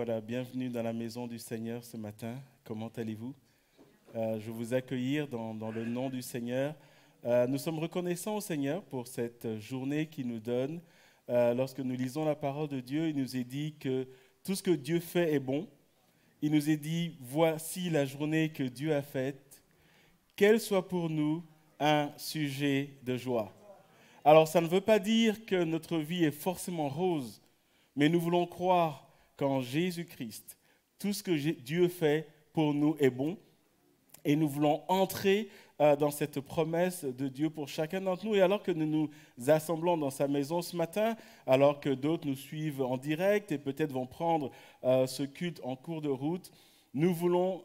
voilà, bienvenue dans la maison du Seigneur ce matin. Comment allez-vous? Je veux vous accueillir dans le nom du Seigneur. Nous sommes reconnaissants au Seigneur pour cette journée qu'il nous donne. Lorsque nous lisons la parole de Dieu, il nous est dit que tout ce que Dieu fait est bon. Il nous est dit, voici la journée que Dieu a faite, qu'elle soit pour nous un sujet de joie. Alors, ça ne veut pas dire que notre vie est forcément rose, mais nous voulons croire qu'en Jésus-Christ, tout ce que Dieu fait pour nous est bon, et nous voulons entrer dans cette promesse de Dieu pour chacun d'entre nous. Et alors que nous nous assemblons dans sa maison ce matin, alors que d'autres nous suivent en direct et peut-être vont prendre ce culte en cours de route, nous voulons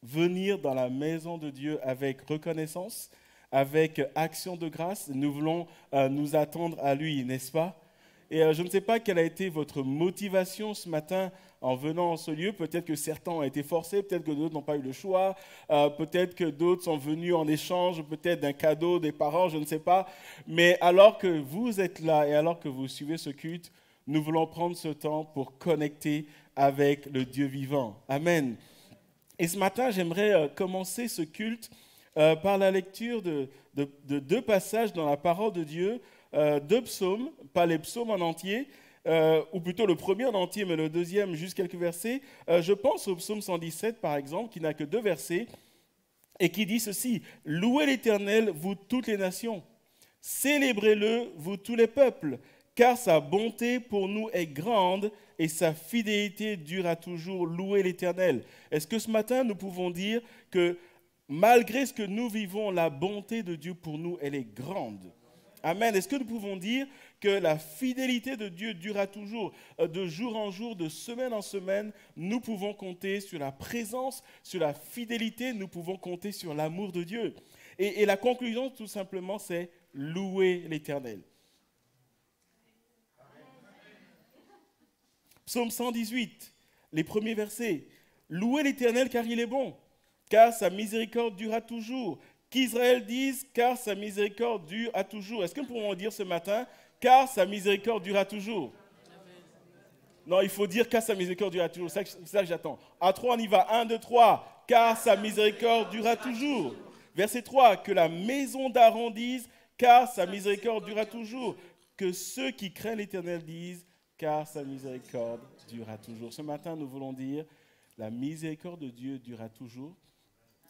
venir dans la maison de Dieu avec reconnaissance, avec action de grâce. Nous voulons nous attendre à lui, n'est-ce pas? Et je ne sais pas quelle a été votre motivation ce matin en venant en ce lieu. Peut-être que certains ont été forcés, peut-être que d'autres n'ont pas eu le choix, peut-être que d'autres sont venus en échange, peut-être d'un cadeau des parents, je ne sais pas. Mais alors que vous êtes là et alors que vous suivez ce culte, nous voulons prendre ce temps pour connecter avec le Dieu vivant. Amen. Et ce matin, j'aimerais commencer ce culte par la lecture de deux passages dans la parole de Dieu, deux psaumes, pas les psaumes en entier, ou plutôt le premier en entier, mais le deuxième, juste quelques versets. Je pense au psaume 117, par exemple, qui n'a que 2 versets, et qui dit ceci: « Louez l'Éternel, vous toutes les nations, célébrez-le, vous tous les peuples, car sa bonté pour nous est grande et sa fidélité dure à toujours. Louez l'Éternel. » Est-ce que ce matin, nous pouvons dire que malgré ce que nous vivons, la bonté de Dieu pour nous, elle est grande? Amen. Est-ce que nous pouvons dire que la fidélité de Dieu durera toujours, de jour en jour, de semaine en semaine? Nous pouvons compter sur la présence, sur la fidélité, nous pouvons compter sur l'amour de Dieu. Et la conclusion, tout simplement, c'est louer l'Éternel. Psaume 118, les premiers versets. Louez l'Éternel car il est bon, car sa miséricorde durera toujours. Qu'Israël dise, car sa miséricorde dure à toujours. Est-ce que nous pouvons dire ce matin, car sa miséricorde durera toujours? Non, il faut dire, car sa miséricorde durera toujours. C'est ça que j'attends. À 3, on y va. 1, 2, 3. Car sa miséricorde durera toujours. Verset 3, que la maison d'Aaron dise, car sa miséricorde durera toujours. Que ceux qui craignent l'Éternel disent, car sa miséricorde durera toujours. Ce matin, nous voulons dire, la miséricorde de Dieu durera toujours.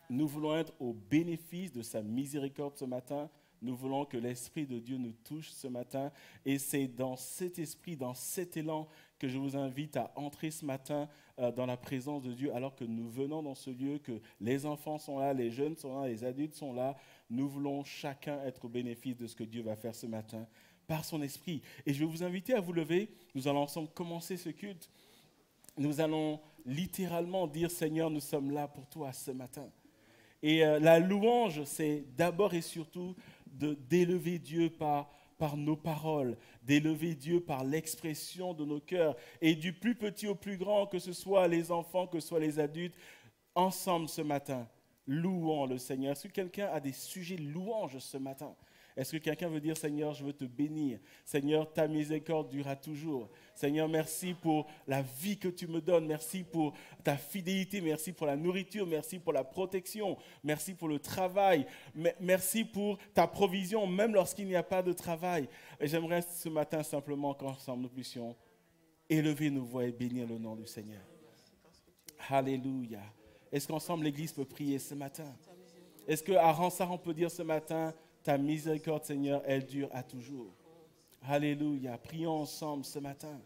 Nous voulons être au bénéfice de sa miséricorde ce matin. Nous voulons que l'Esprit de Dieu nous touche ce matin. Et c'est dans cet esprit, dans cet élan, que je vous invite à entrer ce matin dans la présence de Dieu. Alors que nous venons dans ce lieu, que les enfants sont là, les jeunes sont là, les adultes sont là. Nous voulons chacun être au bénéfice de ce que Dieu va faire ce matin par son Esprit. Et je vais vous inviter à vous lever. Nous allons ensemble commencer ce culte. Nous allons littéralement dire, Seigneur, nous sommes là pour toi ce matin. Et la louange, c'est d'abord et surtout d'élever Dieu par nos paroles, d'élever Dieu par l'expression de nos cœurs. Et du plus petit au plus grand, que ce soit les enfants, que ce soit les adultes, ensemble ce matin, louons le Seigneur. Est-ce que quelqu'un a des sujets de louange ce matin? Est-ce que quelqu'un veut dire, Seigneur, je veux te bénir. Seigneur, ta miséricorde durera toujours. Seigneur, merci pour la vie que tu me donnes. Merci pour ta fidélité. Merci pour la nourriture. Merci pour la protection. Merci pour le travail. Merci pour ta provision, même lorsqu'il n'y a pas de travail. Et j'aimerais ce matin simplement qu'ensemble nous puissions élever nos voix et bénir le nom du Seigneur. Alléluia. Est-ce qu'ensemble l'Église peut prier ce matin? Est-ce qu'à Ransard on peut dire ce matin, ta miséricorde, Seigneur, elle dure à toujours. Alléluia. Prions ensemble ce matin.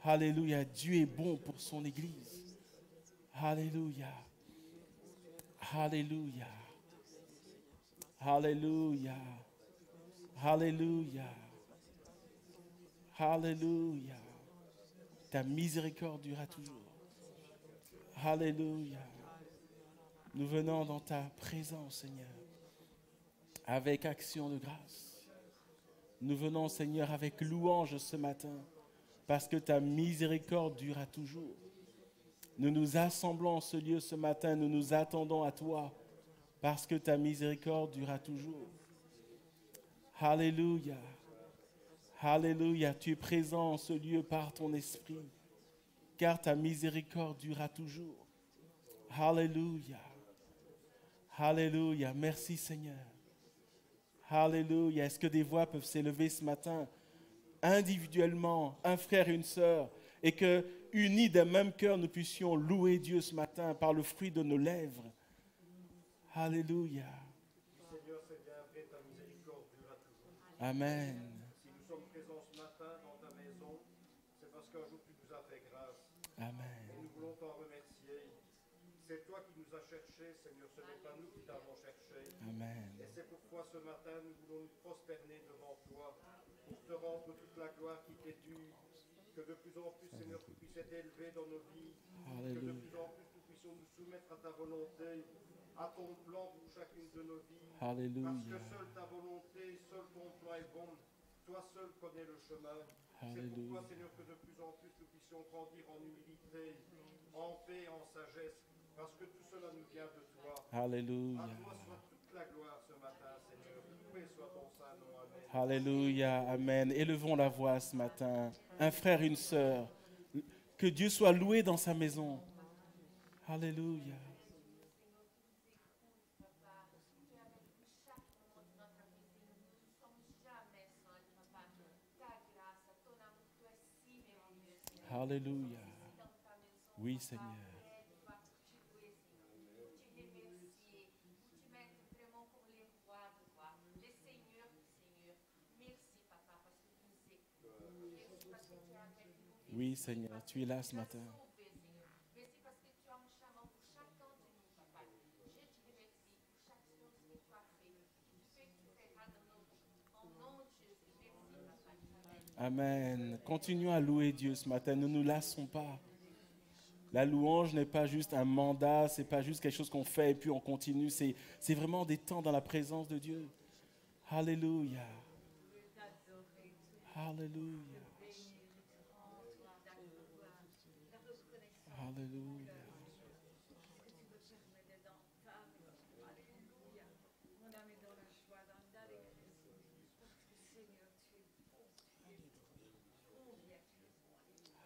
Alléluia. Dieu est bon pour son Église. Alléluia. Alléluia. Alléluia. Alléluia. Alléluia. Ta miséricorde durera toujours. Alléluia. Nous venons dans ta présence, Seigneur, avec action de grâce. Nous venons, Seigneur, avec louange ce matin, parce que ta miséricorde durera toujours. Nous nous assemblons en ce lieu ce matin, nous nous attendons à toi, parce que ta miséricorde durera toujours. Alléluia. Alléluia. Tu es présent en ce lieu par ton esprit. car ta miséricorde durera toujours. Alléluia. Alléluia. Merci Seigneur. Alléluia. Est-ce que des voix peuvent s'élever ce matin, individuellement, un frère et une sœur, et que, unis d'un même cœur, nous puissions louer Dieu ce matin par le fruit de nos lèvres. Alléluia. Seigneur, c'est bien vrai, ta miséricorde durera toujours. Amen. Si nous sommes présents ce matin dans ta maison, c'est parce qu'un jour tu nous as fait grâce. Amen. Et nous voulons t'en remercier. C'est toi qui nous as cherchés, Seigneur, ce n'est pas nous qui t'avons cherché. Amen. Et c'est pourquoi ce matin, nous voulons nous prosterner devant toi pour te rendre toute la gloire qui t'est due. Que de plus en plus, Seigneur, tu puisses être élevé dans nos vies. Que de plus en plus, nous puissions nous soumettre à ta volonté, à ton plan pour chacune de nos vies. Alléluia. Parce que seule ta volonté, seul ton plan est bon. Toi seul connais le chemin. C'est pourquoi, Seigneur, que de plus en plus, nous puissions grandir en humilité, en paix, en sagesse. Parce que tout cela nous vient de toi. Alléluia. À toi soit toute la gloire ce matin, Seigneur. Loué soit ton saint nom. Amen. Alléluia. Amen. Élevons la voix ce matin. Un frère, une sœur. Que Dieu soit loué dans sa maison. Alléluia. Alléluia. Oui, Seigneur. Oui, Seigneur, tu es là ce matin. Amen. Continuons à louer Dieu ce matin. Ne nous lassons pas. La louange n'est pas juste un mandat, c'est pas juste quelque chose qu'on fait et puis on continue. C'est vraiment des temps dans la présence de Dieu. Alléluia. Alléluia. Alléluia.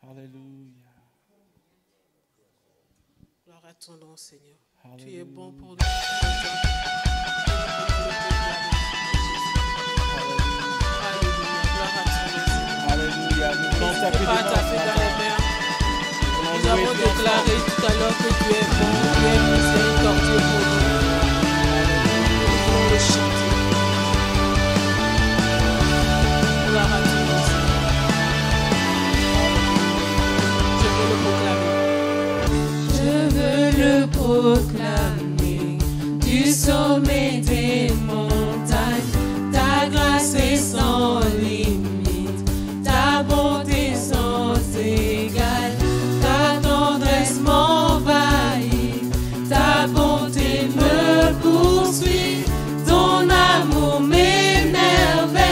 Alléluia. Gloire à ton nom, Seigneur. Alléluia. Tu es bon pour nous. Alléluia. Gloire à ton nom, Seigneur. Alléluia. Nous voulons t'appeler Pas ta fait dans les mains. Nous avons déclaré tout à l'heure que tu es bon, tu es miséricordieux pour nous. Nous voulons le chanter. Gloire à ton nom, Seigneur. Je veux le proclamer du sommet des montagnes. Ta grâce est sans limite, ta bonté sans égale, ta tendresse m'envahit, ta bonté me poursuit, ton amour m'émerveille.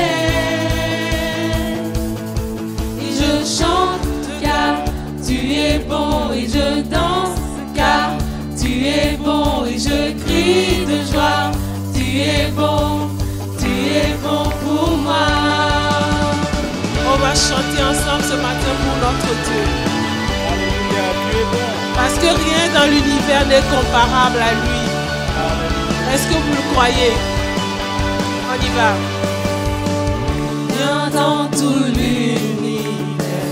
Et je chante car tu es bon, et je danse car tu es bon, et je crie de joie. Tu es bon pour moi. On va chanter ensemble ce matin pour notre Dieu. Alléluia, tu es bon. Parce que rien dans l'univers n'est comparable à lui. Est-ce que vous le croyez? On y va. Rien dans tout l'univers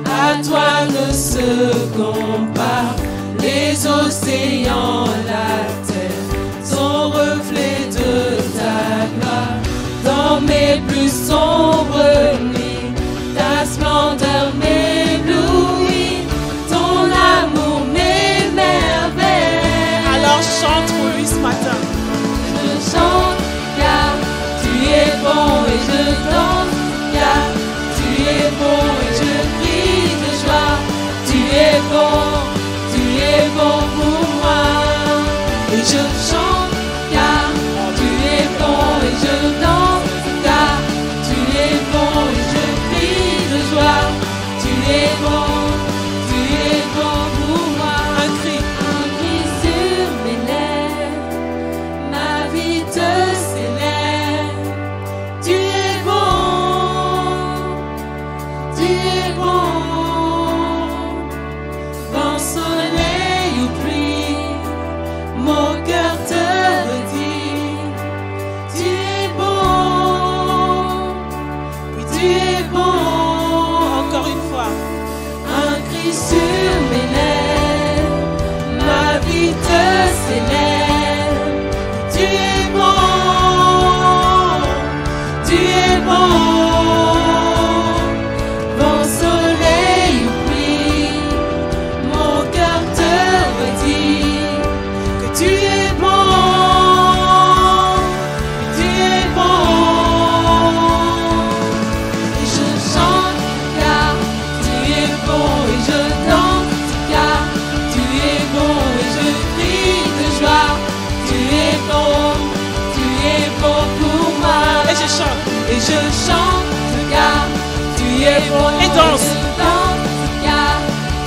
à toi ne se compare. Les océans, la terre, sont reflets de ta gloire. Dans mes plus sombres nuits, ta splendeur m'éblouit, ton amour m'émerveille. Alors chante pour lui ce matin. Je chante car tu es bon, et je danse car tu es bon, et je crie de joie. Tu es bon pour moi. Et je chante car tu es bon, et je danse car tu es bon, et es bon. Vent, soleil ou pluie, mon cœur te redit que tu es bon. Tu es bon. Et je chante car tu es bon. Et je danse car tu es bon. Et je crie de joie. Tu es bon pour moi. Et je chante car tu es bon. Et danse car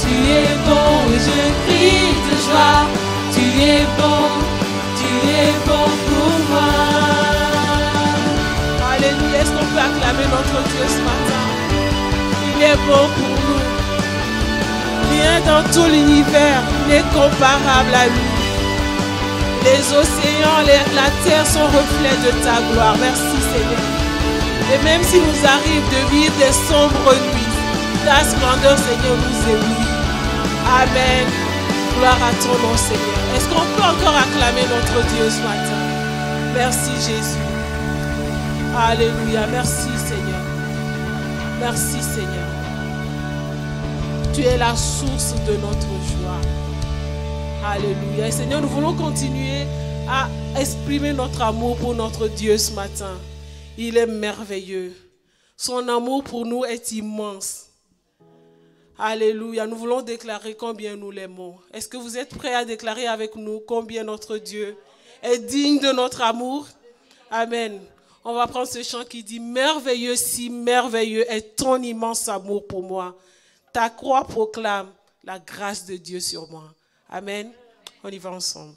tu es bon. Et je crie de joie. Tu es bon pour moi. Alléluia. Est-ce qu'on peut acclamer notre Dieu ce matin? Il est bon pour nous. Rien dans tout l'univers n'est comparable à lui. Les océans, la terre sont reflets de ta gloire. Merci Seigneur. Et même s'il nous arrive de vivre des sombres nuits, ta splendeur Seigneur nous éblouit. Amen. Gloire à ton nom Seigneur. Est-ce qu'on peut encore acclamer notre Dieu ce matin? Merci Jésus. Alléluia. Merci Seigneur. Merci Seigneur. Tu es la source de notre joie. Alléluia. Et Seigneur, nous voulons continuer à exprimer notre amour pour notre Dieu ce matin. Il est merveilleux. Son amour pour nous est immense. Alléluia. Nous voulons déclarer combien nous l'aimons. Est-ce que vous êtes prêts à déclarer avec nous combien notre Dieu est digne de notre amour? Amen. On va prendre ce chant qui dit « Merveilleux, si merveilleux est ton immense amour pour moi. Ta croix proclame la grâce de Dieu sur moi. » Amen. On y va ensemble.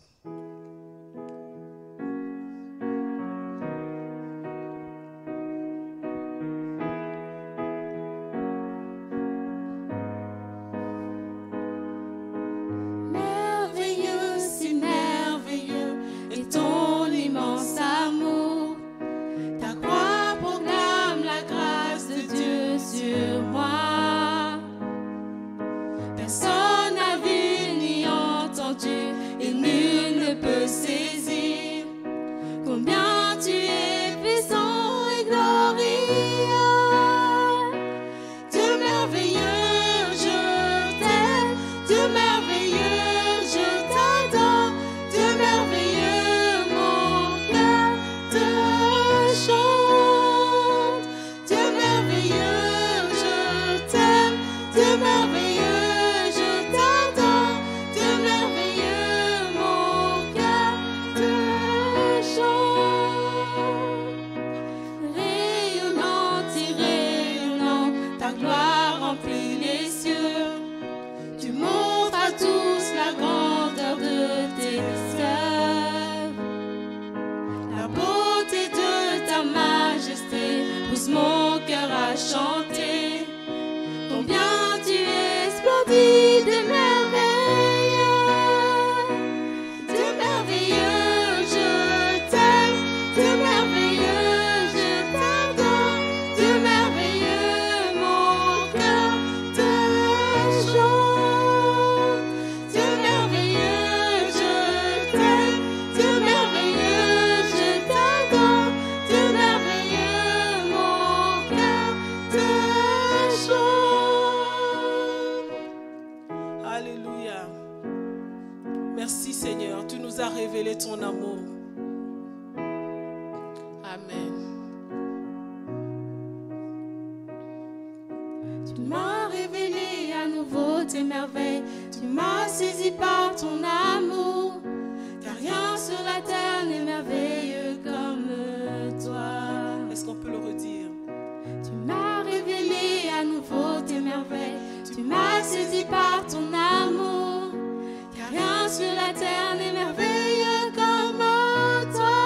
Merveilleux, si merveilleux est ton immense amour. Ta croix proclame la grâce de Dieu sur moi. Personne n'a vu ni entendu et nul ne peut saisir combien tu es puissant et glorieux. Dieu merveilleux, je t'aime. Dieu merveilleux, je t'adore. Dieu merveilleux, mon cœur te chante. Dieu merveilleux, je t'aime. Dieu merveilleux, je t'adore. Dieu merveilleux, mon cœur te chante. Rayonnante, rayonnante, ta gloire remplit les cieux. Tu montres à tous la grandeur de tes œuvres. La beauté de ta majesté pousse mon cœur à chanter. Combien tu es splendide et merveilleux. Dieu merveilleux, je t'aime. Dieu merveilleux, je t'adore. Dieu merveilleux, mon cœur te chante. Dieu merveilleux, je t'aime. Dieu merveilleux, je t'adore. Dieu merveilleux, mon cœur te chante. Alléluia. Merci Seigneur. Tu nous as révélé ton amour. Amen. Tu m'as révélé à nouveau tes merveilles. Tu m'as saisi par ton amour. Car rien sur la terre n'est merveilleux comme toi. Est-ce qu'on peut le redire? Tu m'as révélé à nouveau tes merveilles. Tu m'as saisi par ton amour. Car rien sur la terre n'est merveilleux comme toi.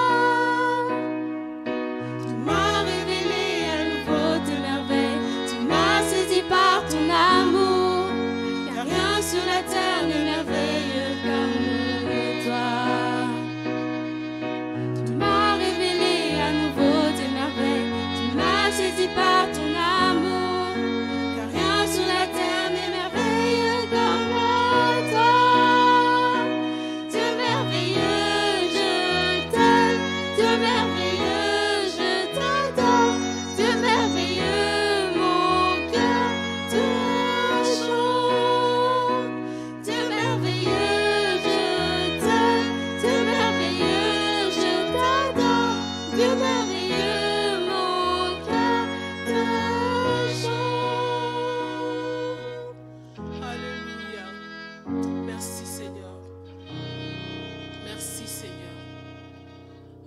Tu m'as révélé à nouveau tes merveilles. Tu m'as saisi par ton amour. Car rien sur la terre n'est merveilleux comme toi. Tu m'as révélé à nouveau tes merveilles. Tu m'as saisi par ton amour.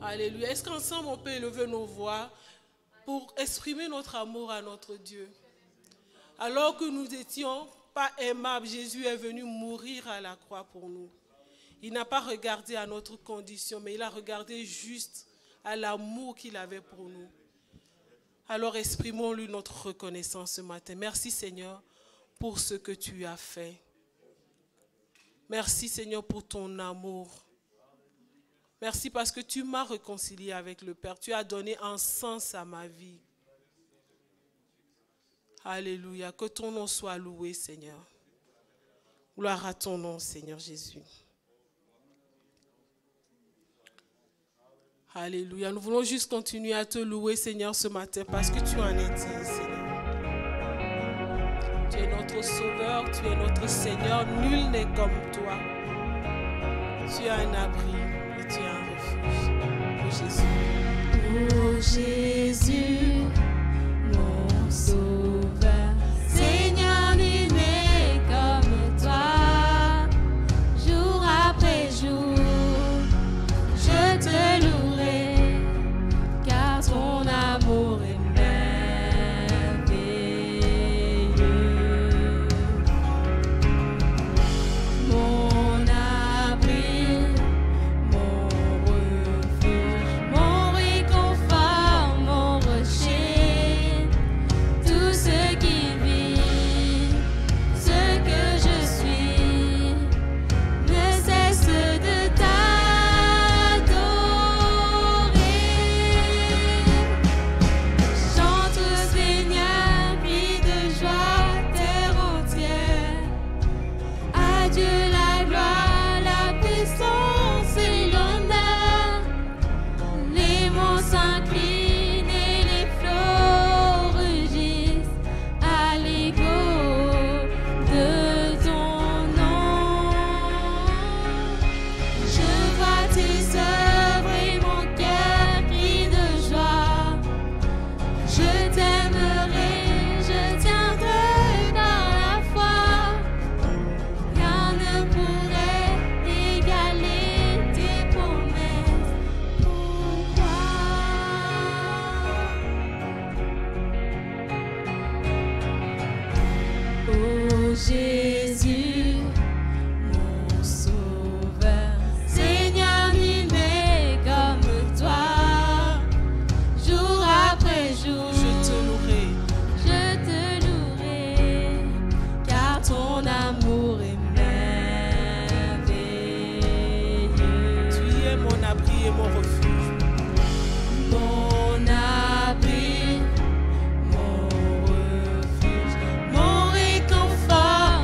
Alléluia. Est-ce qu'ensemble on peut élever nos voix pour exprimer notre amour à notre Dieu? Alors que nous n'étions pas aimables, Jésus est venu mourir à la croix pour nous. Il n'a pas regardé à notre condition, mais il a regardé juste à l'amour qu'il avait pour nous. Alors exprimons-lui notre reconnaissance ce matin. Merci Seigneur pour ce que tu as fait. Merci Seigneur pour ton amour. Merci parce que tu m'as réconcilié avec le Père. Tu as donné un sens à ma vie. Alléluia. Que ton nom soit loué, Seigneur. Gloire à ton nom, Seigneur Jésus. Alléluia. Nous voulons juste continuer à te louer, Seigneur, ce matin parce que tu en es digne, Seigneur. Tu es notre Sauveur, tu es notre Seigneur. Nul n'est comme toi. Tu es un abri et tu es un refuge. Oh Jésus, mon Sauveur. Seigneur, nul n'est comme toi. Jour après jour, je te louerai, car ton amour est merveilleux. Mon abri, mon refuge, mon réconfort, mon rocher, tout ce qui vit, ce que je suis, ne cesse de t'adorer. Chante au Seigneur, crie de joie, terre entière. À Dieu la gloire, la puissance et l'honneur. Les monts s'inclinent et les flots rugissent à l'écho de ton nom. Je vois tes œuvres et mon cœur crie de joie. Je t'aimerai, je tiendrai par la foi. Rien ne pourrait égaler tes promesses. Pourquoi? Oh Jésus, mon Sauveur. Seigneur, nul n'est comme toi. Jour après jour, je te louerai, car ton amour est merveilleux. Tu es mon abri et mon refuge. Mon abri, mon refuge, mon réconfort,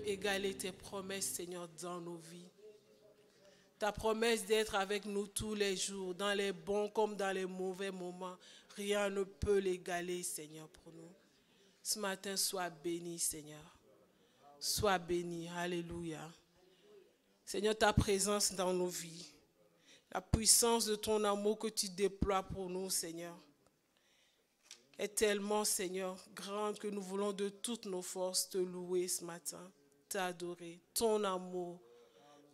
égaler tes promesses, Seigneur, dans nos vies. Ta promesse d'être avec nous tous les jours, dans les bons comme dans les mauvais moments, rien ne peut l'égaler, Seigneur, pour nous. Ce matin, sois béni, Seigneur. Sois béni. Alléluia. Seigneur, ta présence dans nos vies, la puissance de ton amour que tu déploies pour nous, Seigneur, est tellement, Seigneur, grande que nous voulons de toutes nos forces te louer ce matin, t'adorer. Ton amour,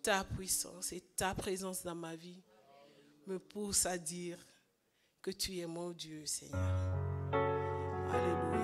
ta puissance et ta présence dans ma vie me poussent à dire que tu es mon Dieu, Seigneur. Alléluia.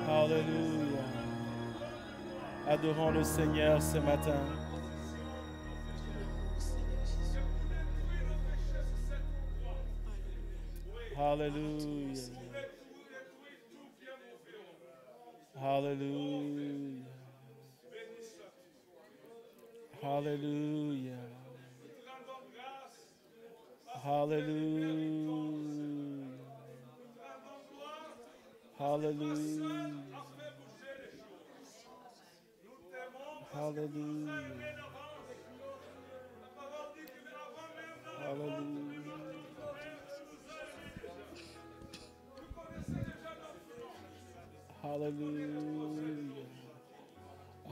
Alléluia. Adorons le Seigneur ce matin. Alléluia. Alléluia. Hallelujah. Hallelujah. Hallelujah. Hallelujah. Hallelujah. Hallelujah.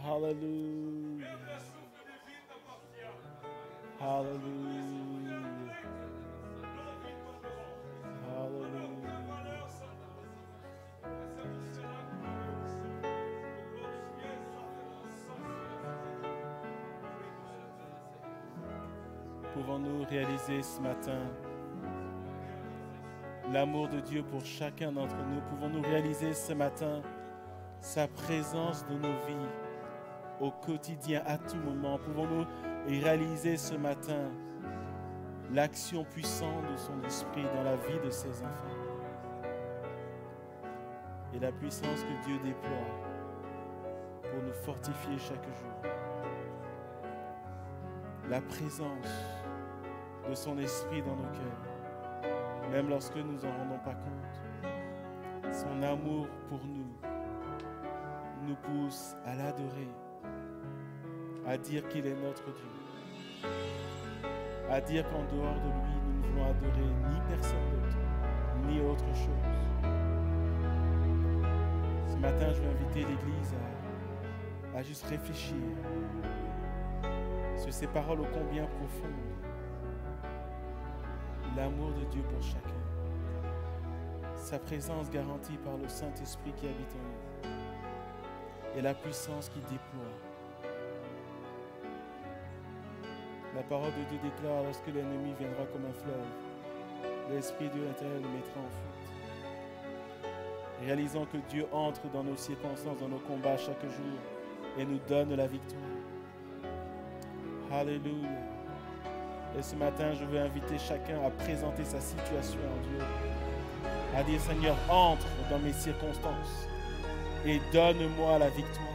Hallelujah. Hallelujah. Pouvons-nous réaliser ce matin l'amour de Dieu pour chacun d'entre nous? Pouvons-nous réaliser ce matin sa présence dans nos vies au quotidien, à tout moment? Pouvons-nous réaliser ce matin l'action puissante de son esprit dans la vie de ses enfants et la puissance que Dieu déploie pour nous fortifier chaque jour? La présence de son esprit dans nos cœurs, même lorsque nous n'en rendons pas compte. Son amour pour nous nous pousse à l'adorer, à dire qu'il est notre Dieu, à dire qu'en dehors de lui, nous ne voulons adorer ni personne d'autre, ni autre chose. Ce matin, je vais inviter l'Église à juste réfléchir sur ces paroles ô combien profondes. L'amour de Dieu pour chacun. Sa présence garantie par le Saint-Esprit qui habite en nous. Et la puissance qu'il déploie. La parole de Dieu déclare, lorsque l'ennemi viendra comme un fleuve, l'Esprit de l'intérieur le mettra en fuite. Réalisons que Dieu entre dans nos circonstances, dans nos combats chaque jour et nous donne la victoire. Alléluia. Et ce matin, je veux inviter chacun à présenter sa situation en Dieu. À dire, Seigneur, entre dans mes circonstances et donne-moi la victoire.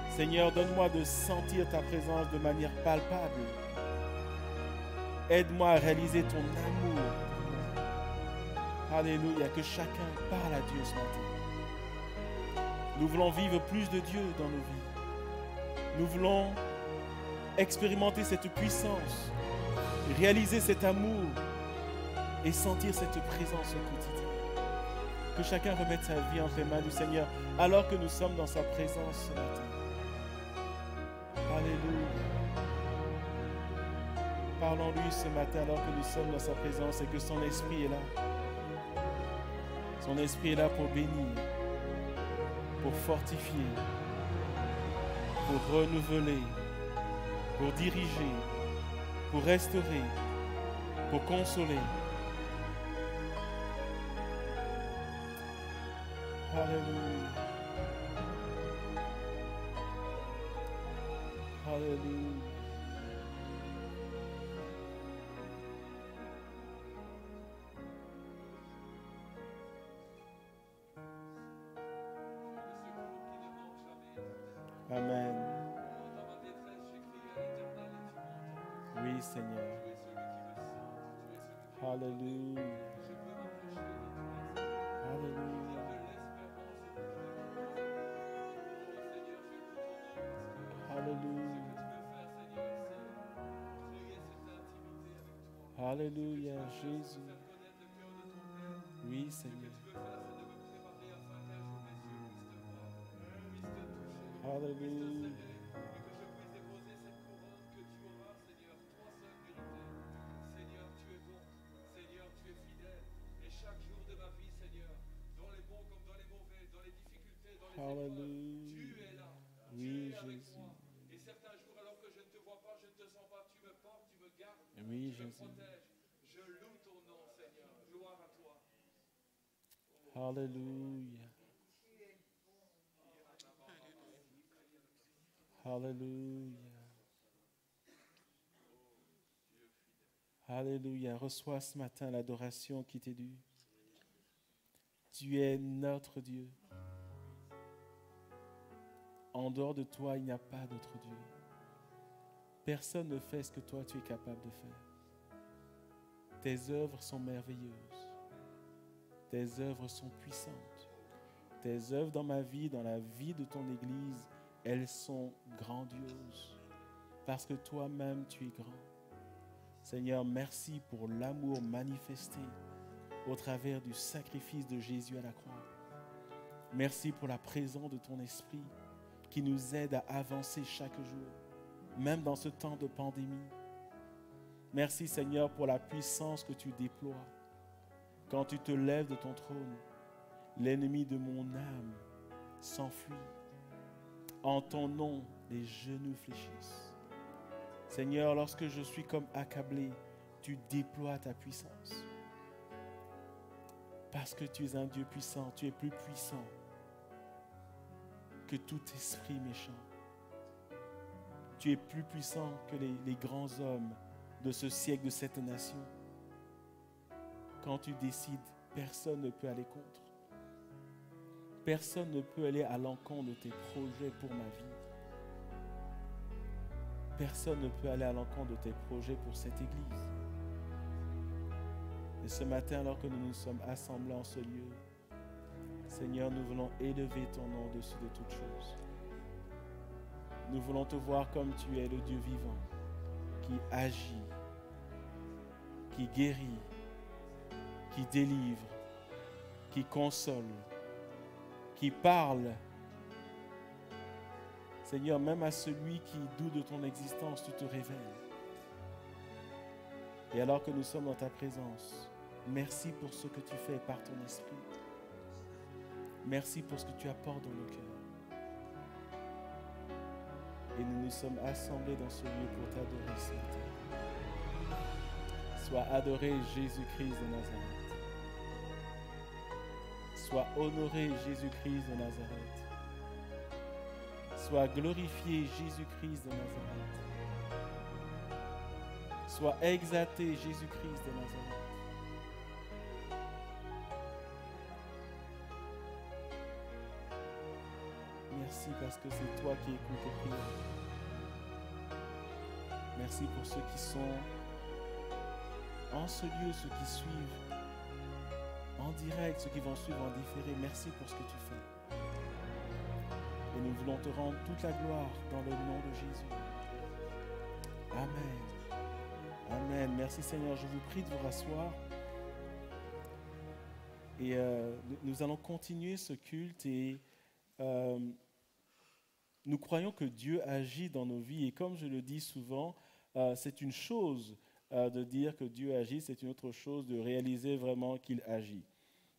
Seigneur, donne-moi de sentir ta présence de manière palpable. Aide-moi à réaliser ton amour. Alléluia, que chacun parle à Dieu ce matin. Nous voulons vivre plus de Dieu dans nos vies. Nous voulons expérimenter cette puissance, réaliser cet amour et sentir cette présence au quotidien. Que chacun remette sa vie entre les mains du Seigneur alors que nous sommes dans sa présence ce matin. Alléluia. Parlons-lui ce matin alors que nous sommes dans sa présence et que son esprit est là. Son esprit est là pour bénir, pour fortifier, pour renouveler, pour diriger, pour restaurer, pour consoler. Alléluia. Alléluia. Amen. Oui, Seigneur. Alléluia. Alléluia. Alléluia. Alléluia, Jésus. Oui, Seigneur. Alléluia. Alléluia. Oui, Jésus. Et certains jours, alors que je ne te vois pas, je ne te sens pas, tu me portes, tu me gardes, Oui, tu me Jésus. protèges. Je loue ton nom, Seigneur. Gloire à toi. Alléluia. Alléluia. Alléluia. Reçois ce matin l'adoration qui t'est due. Tu es notre Dieu. En dehors de toi, il n'y a pas d'autre Dieu. Personne ne fait ce que toi tu es capable de faire. Tes œuvres sont merveilleuses. Tes œuvres sont puissantes. Tes œuvres dans ma vie, dans la vie de ton Église, elles sont grandioses. Parce que toi-même tu es grand. Seigneur, merci pour l'amour manifesté au travers du sacrifice de Jésus à la croix. Merci pour la présence de ton esprit qui nous aide à avancer chaque jour, même dans ce temps de pandémie. Merci Seigneur pour la puissance que tu déploies. Quand tu te lèves de ton trône, l'ennemi de mon âme s'enfuit. En ton nom, les genoux fléchissent. Seigneur, lorsque je suis comme accablé, tu déploies ta puissance. Parce que tu es un Dieu puissant, tu es plus puissant que tout esprit méchant. Tu es plus puissant que les grands hommes de ce siècle, de cette nation. Quand tu décides, personne ne peut aller contre. Personne ne peut aller à l'encontre de tes projets pour ma vie. Personne ne peut aller à l'encontre de tes projets pour cette Église. Et ce matin, alors que nous nous sommes assemblés en ce lieu, Seigneur, nous voulons élever ton nom au-dessus de toutes choses. Nous voulons te voir comme tu es le Dieu vivant, qui agit, qui guérit, qui délivre, qui console, qui parle. Seigneur, même à celui qui doute de ton existence, tu te révèles. Et alors que nous sommes dans ta présence, merci pour ce que tu fais par ton esprit. Merci pour ce que tu apportes dans nos cœurs. Et nous nous sommes assemblés dans ce lieu pour t'adorer ce matin. Sois adoré Jésus-Christ de Nazareth. Sois honoré Jésus-Christ de Nazareth. Sois glorifié Jésus-Christ de Nazareth. Sois exalté Jésus-Christ de Nazareth. Merci parce que c'est toi qui écoutes tes prières. Merci pour ceux qui sont en ce lieu, ceux qui suivent en direct, ceux qui vont suivre en différé. Merci pour ce que tu fais. Et nous voulons te rendre toute la gloire dans le nom de Jésus. Amen. Amen. Merci Seigneur. Je vous prie de vous rasseoir. Et nous allons continuer ce culte et nous croyons que Dieu agit dans nos vies. Et comme je le dis souvent, c'est une chose de dire que Dieu agit, c'est une autre chose de réaliser vraiment qu'il agit.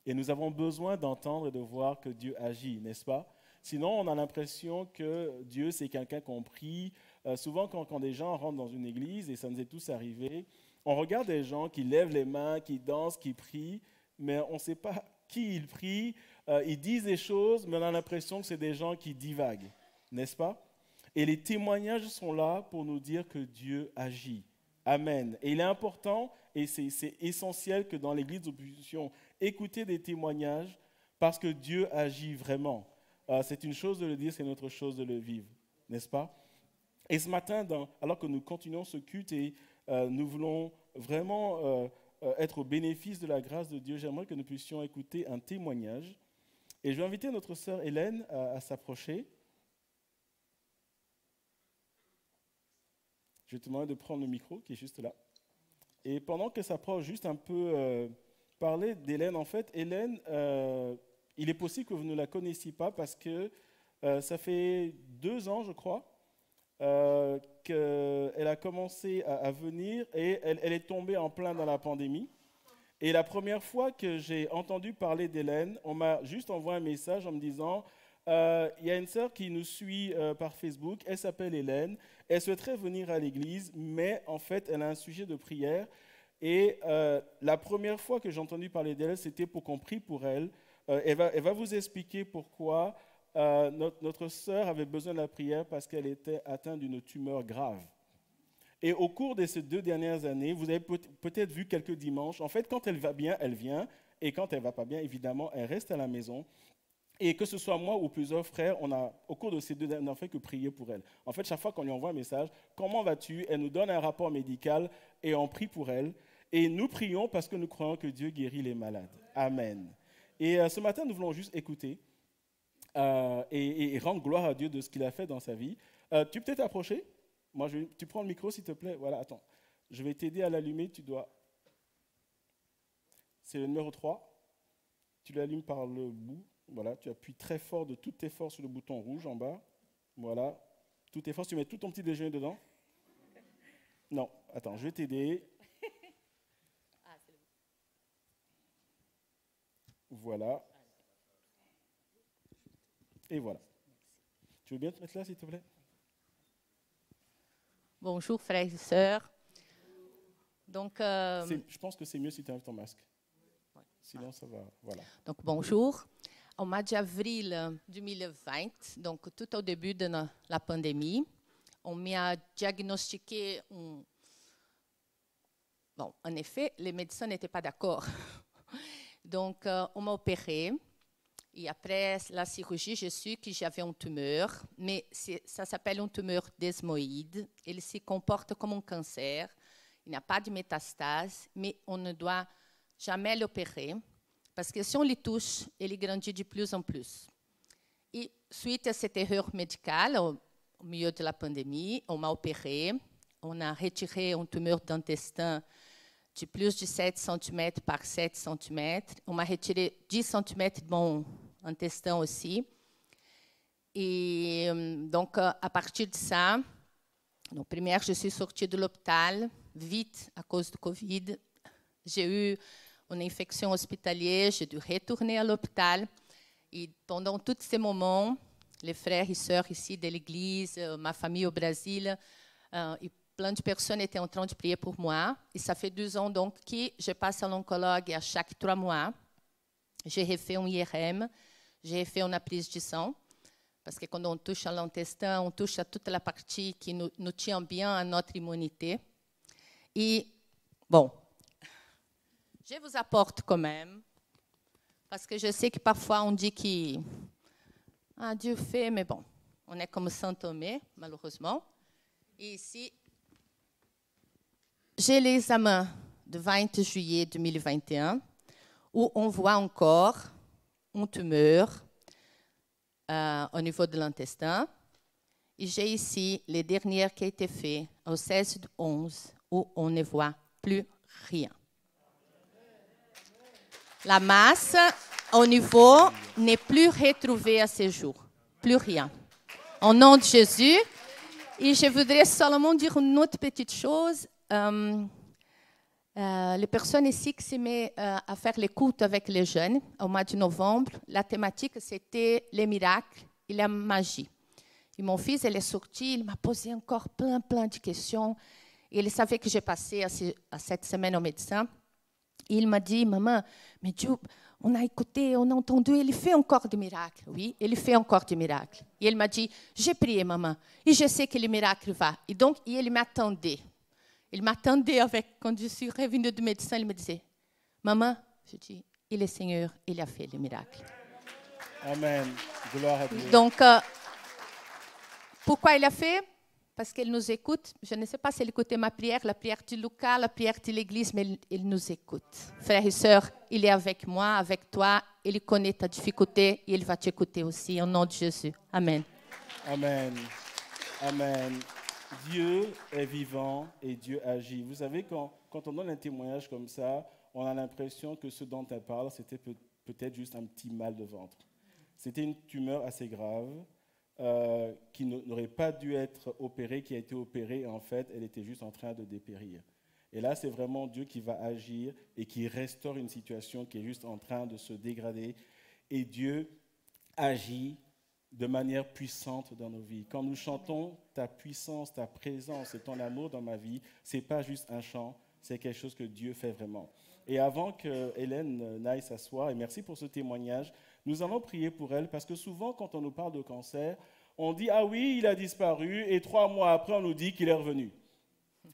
Et nous avons besoin d'entendre et de voir que Dieu agit, n'est-ce pas? Sinon, on a l'impression que Dieu, c'est quelqu'un qu'on prie. Souvent, quand des gens rentrent dans une église, et ça nous est tous arrivé, on regarde des gens qui lèvent les mains, qui dansent, qui prient, mais on ne sait pas qui ils prient. Ils disent des choses, mais on a l'impression que c'est des gens qui divaguent, n'est-ce pas? Et les témoignages sont là pour nous dire que Dieu agit. Amen. Et il est important, et c'est essentiel que dans l'église, nous puissions écouter des témoignages parce que Dieu agit vraiment. C'est une chose de le dire, c'est une autre chose de le vivre, n'est-ce pas? Et ce matin, alors que nous continuons ce culte et nous voulons vraiment être au bénéfice de la grâce de Dieu, j'aimerais que nous puissions écouter un témoignage. Et je vais inviter notre sœur Hélène à s'approcher. Je vais te demander de prendre le micro qui est juste là. Et pendant qu'elle s'approche, juste un peu parler d'Hélène. En fait, Hélène, il est possible que vous ne la connaissiez pas parce que ça fait 2 ans, je crois, qu'elle a commencé à venir et elle est tombée en plein dans la pandémie. Et la première fois que j'ai entendu parler d'Hélène, on m'a juste envoyé un message en me disant il y a une sœur qui nous suit par Facebook, elle s'appelle Hélène, elle souhaiterait venir à l'église, mais en fait, elle a un sujet de prière. Et la première fois que j'ai entendu parler d'elle, c'était pour qu'on prie pour elle. Elle va vous expliquer pourquoi notre sœur avait besoin de la prière parce qu'elle était atteinte d'une tumeur grave. Et au cours de ces 2 dernières années, vous avez peut-être vu quelques dimanches. En fait, quand elle va bien, elle vient. Et quand elle ne va pas bien, évidemment, elle reste à la maison. Et que ce soit moi ou plusieurs frères, on a, au cours de ces 2 années, on n'a fait que prier pour elle. En fait, chaque fois qu'on lui envoie un message, comment vas-tu? Elle nous donne un rapport médical et on prie pour elle. Et nous prions parce que nous croyons que Dieu guérit les malades. Amen. Et ce matin, nous voulons juste écouter et rendre gloire à Dieu de ce qu'il a fait dans sa vie. Tu peux t'approcher? Moi, tu prends le micro, s'il te plaît. Voilà, attends. Je vais t'aider à l'allumer. Tu dois... C'est le numéro 3. Tu l'allumes par le bout. Voilà, tu appuies très fort de toutes tes forces sur le bouton rouge en bas. Voilà, toutes tes forces. Tu mets tout ton petit déjeuner dedans. Non, attends, je vais t'aider. Voilà. Et voilà. Tu veux bien te mettre là, s'il te plaît? Bonjour, frères et sœurs. Donc, je pense que c'est mieux si tu enlèves ton masque. Ouais. Sinon, ça va. Voilà. Donc, bonjour. Au mois d'avril 2020, donc tout au début de la pandémie, on m'a diagnostiqué Bon, en effet, les médecins n'étaient pas d'accord. Donc, on m'a opéré. Et après la chirurgie, j'ai su que j'avais une tumeur, mais ça s'appelle une tumeur desmoïde. Elle se comporte comme un cancer. Il n'y a pas de métastase, mais on ne doit jamais l'opérer, parce que si on les touche, ele grandit de plus en plus. Et suite à cette erreur médicale, au milieu de la pandémie, on m'a opéré. On a retiré une tumeur d'intestin de plus de 7 cm par 7 cm. On m'a retiré 10 cm de mon intestin aussi. Et donc, à partir de ça, donc, première, je suis sortie de l'hôpital vite à cause du Covid. J'ai eu une infection hospitalière, j'ai dû retourner à l'hôpital. Et pendant tous ces moments, les frères et sœurs ici de l'église, ma famille au Brésil, et plein de personnes étaient en train de prier pour moi. Et ça fait 2 ans donc que je passe à l'oncologue à chaque 3 mois. J'ai refait un IRM, j'ai fait une prise de sang. Parce que quand on touche à l'intestin, on touche à toute la partie qui nous tient bien à notre immunité. Et bon, je vous apporte quand même, parce que je sais que parfois on dit que Dieu fait, mais bon, on est comme Saint Thomé, malheureusement. Et ici, j'ai l'examen de 20 juillet 2021, où on voit encore une tumeur au niveau de l'intestin. Et j'ai ici les dernières qui ont été faites au 16/11, où on ne voit plus rien. La masse au niveau n'est plus retrouvée à ce jour. Plus rien. Au nom de Jésus. Et je voudrais seulement dire une autre petite chose. Les personnes ici qui se mettent à faire les cultes avec les jeunes au mois de novembre, la thématique, c'était les miracles et la magie. Et mon fils, il est sorti, il m'a posé encore plein de questions. Et il savait que j'ai passé à cette semaine au médecin. Et il m'a dit, maman, mais Dieu, on a écouté, on a entendu, il fait encore des miracles. Oui, il fait encore des miracles. Et il m'a dit, j'ai prié, maman, et je sais que le miracle va. Et donc, il m'attendait. Il m'attendait quand je suis revenue du médecin, il me disait, maman, je dis, il est Seigneur, il a fait le miracle. Amen. Gloire à Dieu. Donc, pourquoi il a fait? Parce qu'il nous écoute. Je ne sais pas s'il écoutait ma prière, la prière de Lucas, la prière de l'Église, mais il nous écoute. Frères et sœurs, il est avec moi, avec toi. Il connaît ta difficulté et il va t'écouter aussi, au nom de Jésus. Amen. Amen. Amen. Dieu est vivant et Dieu agit. Vous savez, quand on donne un témoignage comme ça, on a l'impression que ce dont elle parle, c'était peut-être juste un petit mal de ventre. C'était une tumeur assez grave. Qui n'aurait pas dû être opérée, qui a été opérée, et en fait, elle était juste en train de dépérir. Et là, c'est vraiment Dieu qui va agir et qui restaure une situation qui est juste en train de se dégrader. Et Dieu agit de manière puissante dans nos vies. Quand nous chantons ta puissance, ta présence et ton amour dans ma vie, ce n'est pas juste un chant, c'est quelque chose que Dieu fait vraiment. Et avant que Hélène n'aille s'asseoir, et merci pour ce témoignage, nous allons prier pour elle, parce que souvent, quand on nous parle de cancer, on dit « Ah oui, il a disparu » et 3 mois après, on nous dit qu'il est revenu.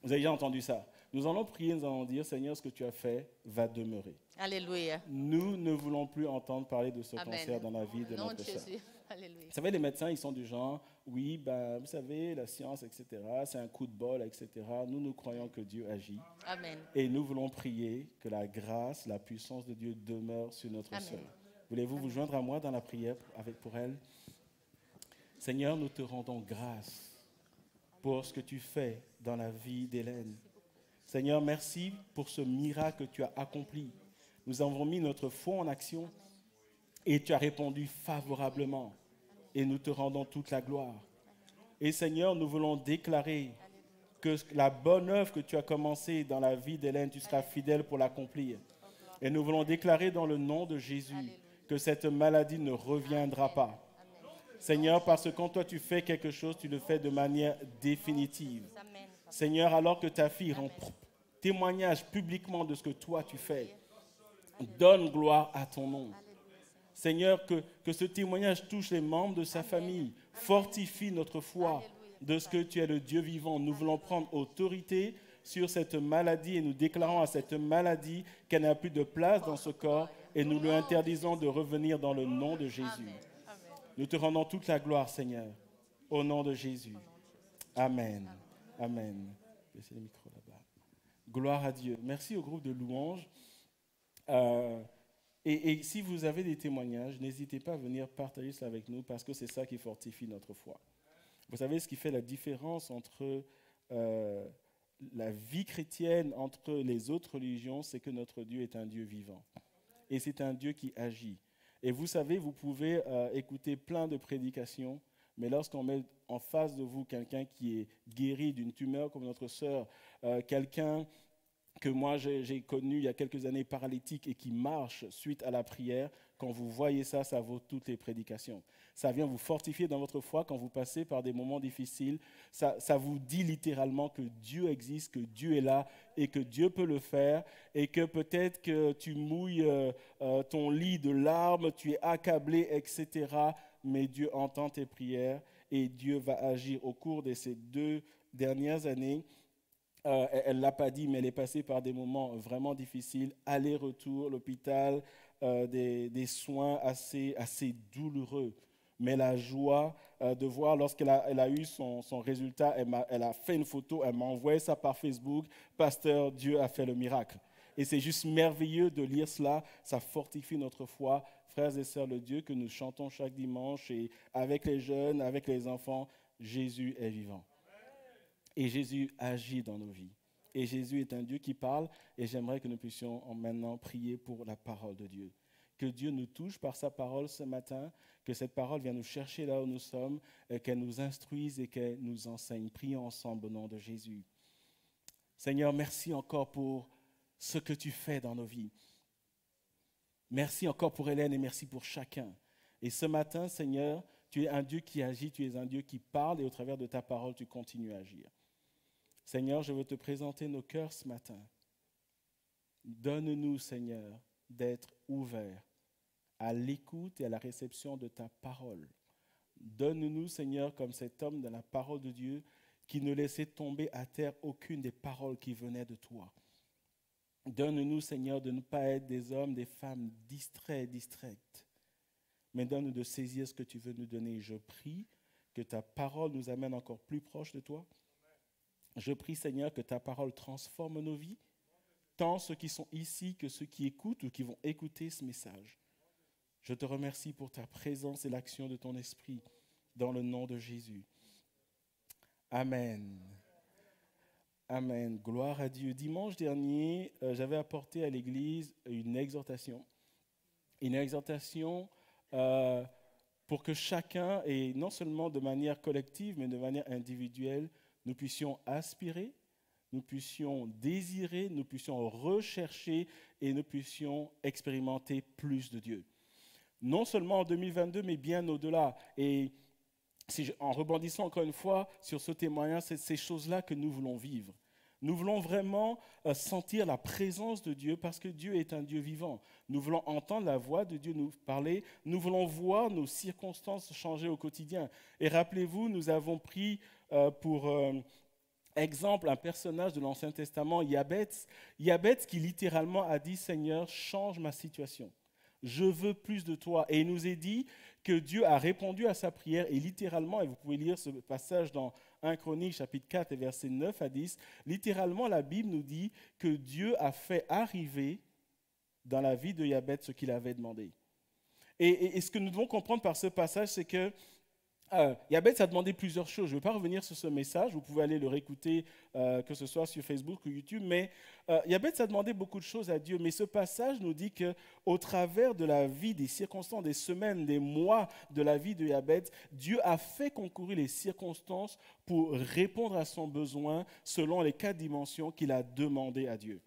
Vous avez déjà entendu ça. Nous allons prier, nous allons dire, Seigneur, ce que tu as fait va demeurer. Alléluia. Nous ne voulons plus entendre parler de ce Amen. cancer dans la vie de Au nom notre de sœur. Jésus. Alléluia. Vous savez, les médecins, ils sont du genre, oui, ben, vous savez, la science, etc., c'est un coup de bol, etc. Nous croyons que Dieu agit. Amen. Et nous voulons prier que la grâce, la puissance de Dieu demeure sur notre Amen. sœur. Voulez-vous vous joindre à moi dans la prière pour elle? Seigneur, nous te rendons grâce pour ce que tu fais dans la vie d'Hélène. Seigneur, merci pour ce miracle que tu as accompli. Nous avons mis notre foi en action et tu as répondu favorablement. Et nous te rendons toute la gloire. Et Seigneur, nous voulons déclarer que la bonne œuvre que tu as commencée dans la vie d'Hélène, tu seras fidèle pour l'accomplir. Et nous voulons déclarer dans le nom de Jésus que cette maladie ne reviendra pas. Seigneur, parce que quand toi tu fais quelque chose, tu le fais de manière définitive. Amen. Seigneur, alors que ta fille rend témoignage publiquement de ce que toi tu fais, donne gloire à ton nom. Seigneur, que ce témoignage touche les membres de sa famille, fortifie notre foi de ce que tu es le Dieu vivant. Nous voulons prendre autorité sur cette maladie et nous déclarons à cette maladie qu'elle n'a plus de place dans ce corps et nous lui interdisons de revenir dans le nom de Jésus. Nous te rendons toute la gloire, Seigneur, au nom de Jésus. Amen. Amen. Laissez le micro là-bas. Gloire à Dieu. Merci au groupe de louanges. Et si vous avez des témoignages, n'hésitez pas à venir partager ça avec nous parce que c'est ça qui fortifie notre foi. Vous savez, ce qui fait la différence entre la vie chrétienne, entre les autres religions, c'est que notre Dieu est un Dieu vivant. Et c'est un Dieu qui agit. Et vous savez, vous pouvez écouter plein de prédications, mais lorsqu'on met en face de vous quelqu'un qui est guéri d'une tumeur comme notre sœur, quelqu'un que moi j'ai connu il y a quelques années paralytique et qui marche suite à la prière, quand vous voyez ça, ça vaut toutes les prédications. Ça vient vous fortifier dans votre foi quand vous passez par des moments difficiles. Ça vous dit littéralement que Dieu existe, que Dieu est là et que Dieu peut le faire et que peut-être que tu mouilles ton lit de larmes, tu es accablé, etc. Mais Dieu entend tes prières et Dieu va agir au cours de ces 2 dernières années. Elle ne l'a pas dit, mais elle est passée par des moments vraiment difficiles, aller-retour, l'hôpital, des soins assez douloureux. Mais la joie de voir, lorsqu'elle a eu son résultat, elle a fait une photo, elle m'a envoyé ça par Facebook. Pasteur, Dieu a fait le miracle. Et c'est juste merveilleux de lire cela, ça fortifie notre foi. Frères et sœurs de Dieu, que nous chantons chaque dimanche, et avec les jeunes, avec les enfants, Jésus est vivant. Et Jésus agit dans nos vies. Et Jésus est un Dieu qui parle. Et j'aimerais que nous puissions maintenant prier pour la parole de Dieu. Que Dieu nous touche par sa parole ce matin. Que cette parole vienne nous chercher là où nous sommes. Qu'elle nous instruise et qu'elle nous enseigne. Prions ensemble au nom de Jésus. Seigneur, merci encore pour ce que tu fais dans nos vies. Merci encore pour Hélène et merci pour chacun. Et ce matin, Seigneur, tu es un Dieu qui agit, tu es un Dieu qui parle et au travers de ta parole, tu continues à agir. Seigneur, je veux te présenter nos cœurs ce matin. Donne-nous, Seigneur, d'être ouverts à l'écoute et à la réception de ta parole. Donne-nous, Seigneur, comme cet homme dans la parole de Dieu qui ne laissait tomber à terre aucune des paroles qui venaient de toi. Donne-nous, Seigneur, de ne pas être des hommes, des femmes distraits, distraites, mais donne-nous de saisir ce que tu veux nous donner. Je prie que ta parole nous amène encore plus proche de toi. Je prie, Seigneur, que ta parole transforme nos vies, tant ceux qui sont ici que ceux qui écoutent ou qui vont écouter ce message. Je te remercie pour ta présence et l'action de ton esprit dans le nom de Jésus. Amen. Amen. Gloire à Dieu. Dimanche dernier, j'avais apporté à l'Église une exhortation. Une exhortation pour que chacun, et non seulement de manière collective, mais de manière individuelle, nous puissions aspirer, nous puissions désirer, nous puissions rechercher et nous puissions expérimenter plus de Dieu. Non seulement en 2022, mais bien au-delà. Et en rebondissant encore une fois sur ce témoignage, c'est ces choses-là que nous voulons vivre. Nous voulons vraiment sentir la présence de Dieu parce que Dieu est un Dieu vivant. Nous voulons entendre la voix de Dieu nous parler. Nous voulons voir nos circonstances changer au quotidien. Et rappelez-vous, nous avons pris pour exemple, un personnage de l'Ancien Testament, Jabez, qui littéralement a dit « Seigneur, change ma situation. Je veux plus de toi. » Et il nous est dit que Dieu a répondu à sa prière et littéralement, et vous pouvez lire ce passage dans 1 Chroniques chapitre 4 et versets 9 à 10, littéralement la Bible nous dit que Dieu a fait arriver dans la vie de Jabez ce qu'il avait demandé. Et ce que nous devons comprendre par ce passage, c'est que Jabez a demandé plusieurs choses. Je ne vais pas revenir sur ce message, vous pouvez aller le réécouter, que ce soit sur Facebook ou YouTube, mais Jabez a demandé beaucoup de choses à Dieu. Mais ce passage nous dit qu'au travers de la vie, des circonstances, des semaines, des mois de la vie de Jabez, Dieu a fait concourir les circonstances pour répondre à son besoin selon les 4 dimensions qu'il a demandé à Dieu.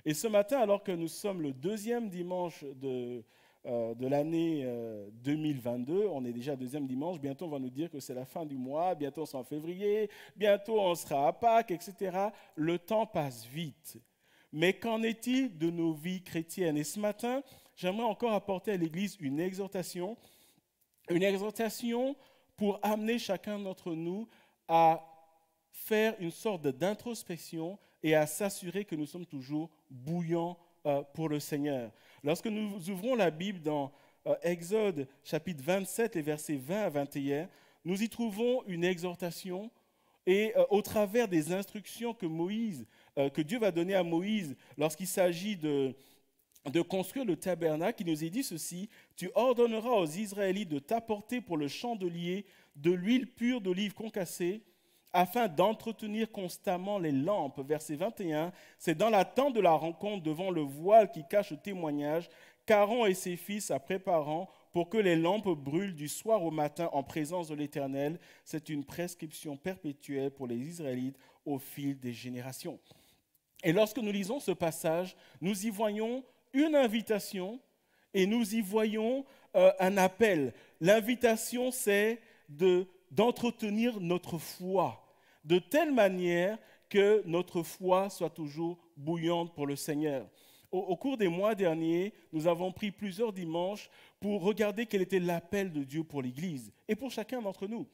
Et ce matin, alors que nous sommes le 2e dimanche de l'année 2022, on est déjà 2e dimanche, bientôt on va nous dire que c'est la fin du mois, bientôt on sera en février, bientôt on sera à Pâques, etc. Le temps passe vite. Mais qu'en est-il de nos vies chrétiennes? Et ce matin, j'aimerais encore apporter à l'Église une exhortation pour amener chacun d'entre nous à faire une sorte d'introspection et à s'assurer que nous sommes toujours bouillants pour le Seigneur. Lorsque nous ouvrons la Bible dans Exode chapitre 27, les versets 20 à 21, nous y trouvons une exhortation et au travers des instructions que Dieu va donner à Moïse lorsqu'il s'agit de construire le tabernacle, il nous est dit ceci: « Tu ordonneras aux Israélites de t'apporter pour le chandelier de l'huile pure d'olive concassée, afin d'entretenir constamment les lampes. » Verset 21, c'est dans la tente de la rencontre devant le voile qui cache le témoignage qu'Aaron et ses fils a préparant pour que les lampes brûlent du soir au matin en présence de l'Éternel. C'est une prescription perpétuelle pour les Israélites au fil des générations. Et lorsque nous lisons ce passage, nous y voyons une invitation et nous y voyons un appel. L'invitation, c'est d'entretenir notre foi de telle manière que notre foi soit toujours bouillante pour le Seigneur. Au cours des mois derniers, nous avons pris plusieurs dimanches pour regarder quel était l'appel de Dieu pour l'Église et pour chacun d'entre nous.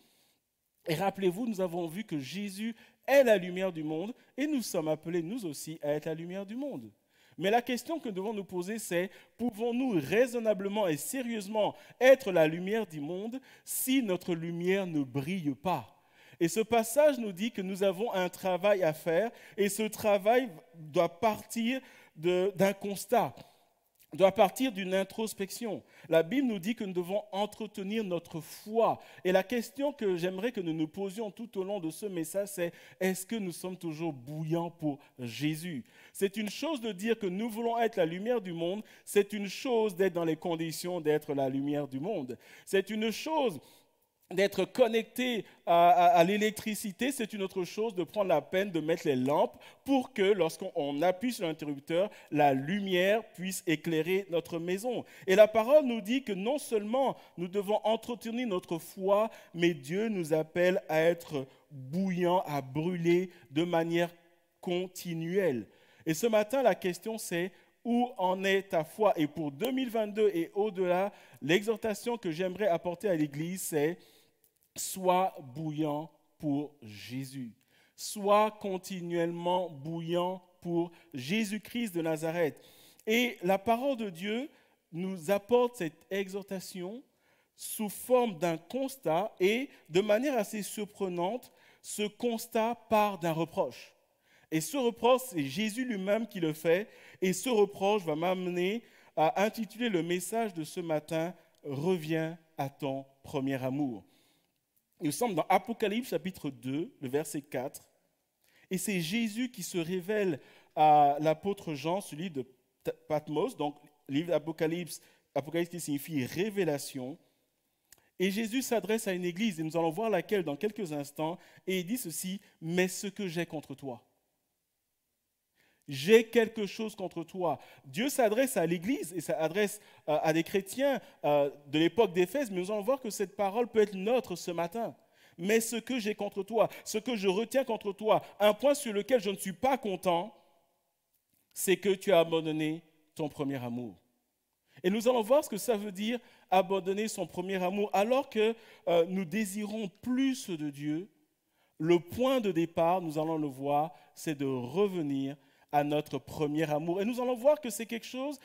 Et rappelez-vous, nous avons vu que Jésus est la lumière du monde et nous sommes appelés, nous aussi, à être la lumière du monde. Mais la question que nous devons nous poser, c'est: pouvons-nous raisonnablement et sérieusement être la lumière du monde si notre lumière ne brille pas? Et ce passage nous dit que nous avons un travail à faire et ce travail doit partir d'un constat, doit partir d'une introspection. La Bible nous dit que nous devons entretenir notre foi. Et la question que j'aimerais que nous nous posions tout au long de ce message, c'est: est-ce que nous sommes toujours bouillants pour Jésus? C'est une chose de dire que nous voulons être la lumière du monde, c'est une chose d'être dans les conditions d'être la lumière du monde. C'est une chose d'être connecté à l'électricité, c'est une autre chose de prendre la peine de mettre les lampes pour que lorsqu'on appuie sur l'interrupteur, la lumière puisse éclairer notre maison. Et la parole nous dit que non seulement nous devons entretenir notre foi, mais Dieu nous appelle à être bouillants, à brûler de manière continuelle. Et ce matin, la question c'est: où en est ta foi? Et pour 2022 et au-delà, l'exhortation que j'aimerais apporter à l'Église, c'est: sois bouillant pour Jésus. Sois continuellement bouillant pour Jésus-Christ de Nazareth. Et la parole de Dieu nous apporte cette exhortation sous forme d'un constat et de manière assez surprenante, ce constat part d'un reproche. Et ce reproche, c'est Jésus lui-même qui le fait. Et ce reproche va m'amener à intituler le message de ce matin: reviens à ton premier amour. Nous sommes dans Apocalypse chapitre 2, le verset 4. Et c'est Jésus qui se révèle à l'apôtre Jean, celui de Patmos, donc livre d'Apocalypse, Apocalypse qui signifie révélation. Et Jésus s'adresse à une église, et nous allons voir laquelle dans quelques instants, et il dit ceci: mais ce que j'ai contre toi. J'ai quelque chose contre toi. Dieu s'adresse à l'Église et s'adresse à des chrétiens de l'époque d'Éphèse, mais nous allons voir que cette parole peut être nôtre ce matin. Mais ce que j'ai contre toi, ce que je retiens contre toi, un point sur lequel je ne suis pas content, c'est que tu as abandonné ton premier amour. Et nous allons voir ce que ça veut dire abandonner son premier amour, alors que nous désirons plus de Dieu. Le point de départ, nous allons le voir, c'est de revenir à notre premier amour. Et nous allons voir que c'est quelque chose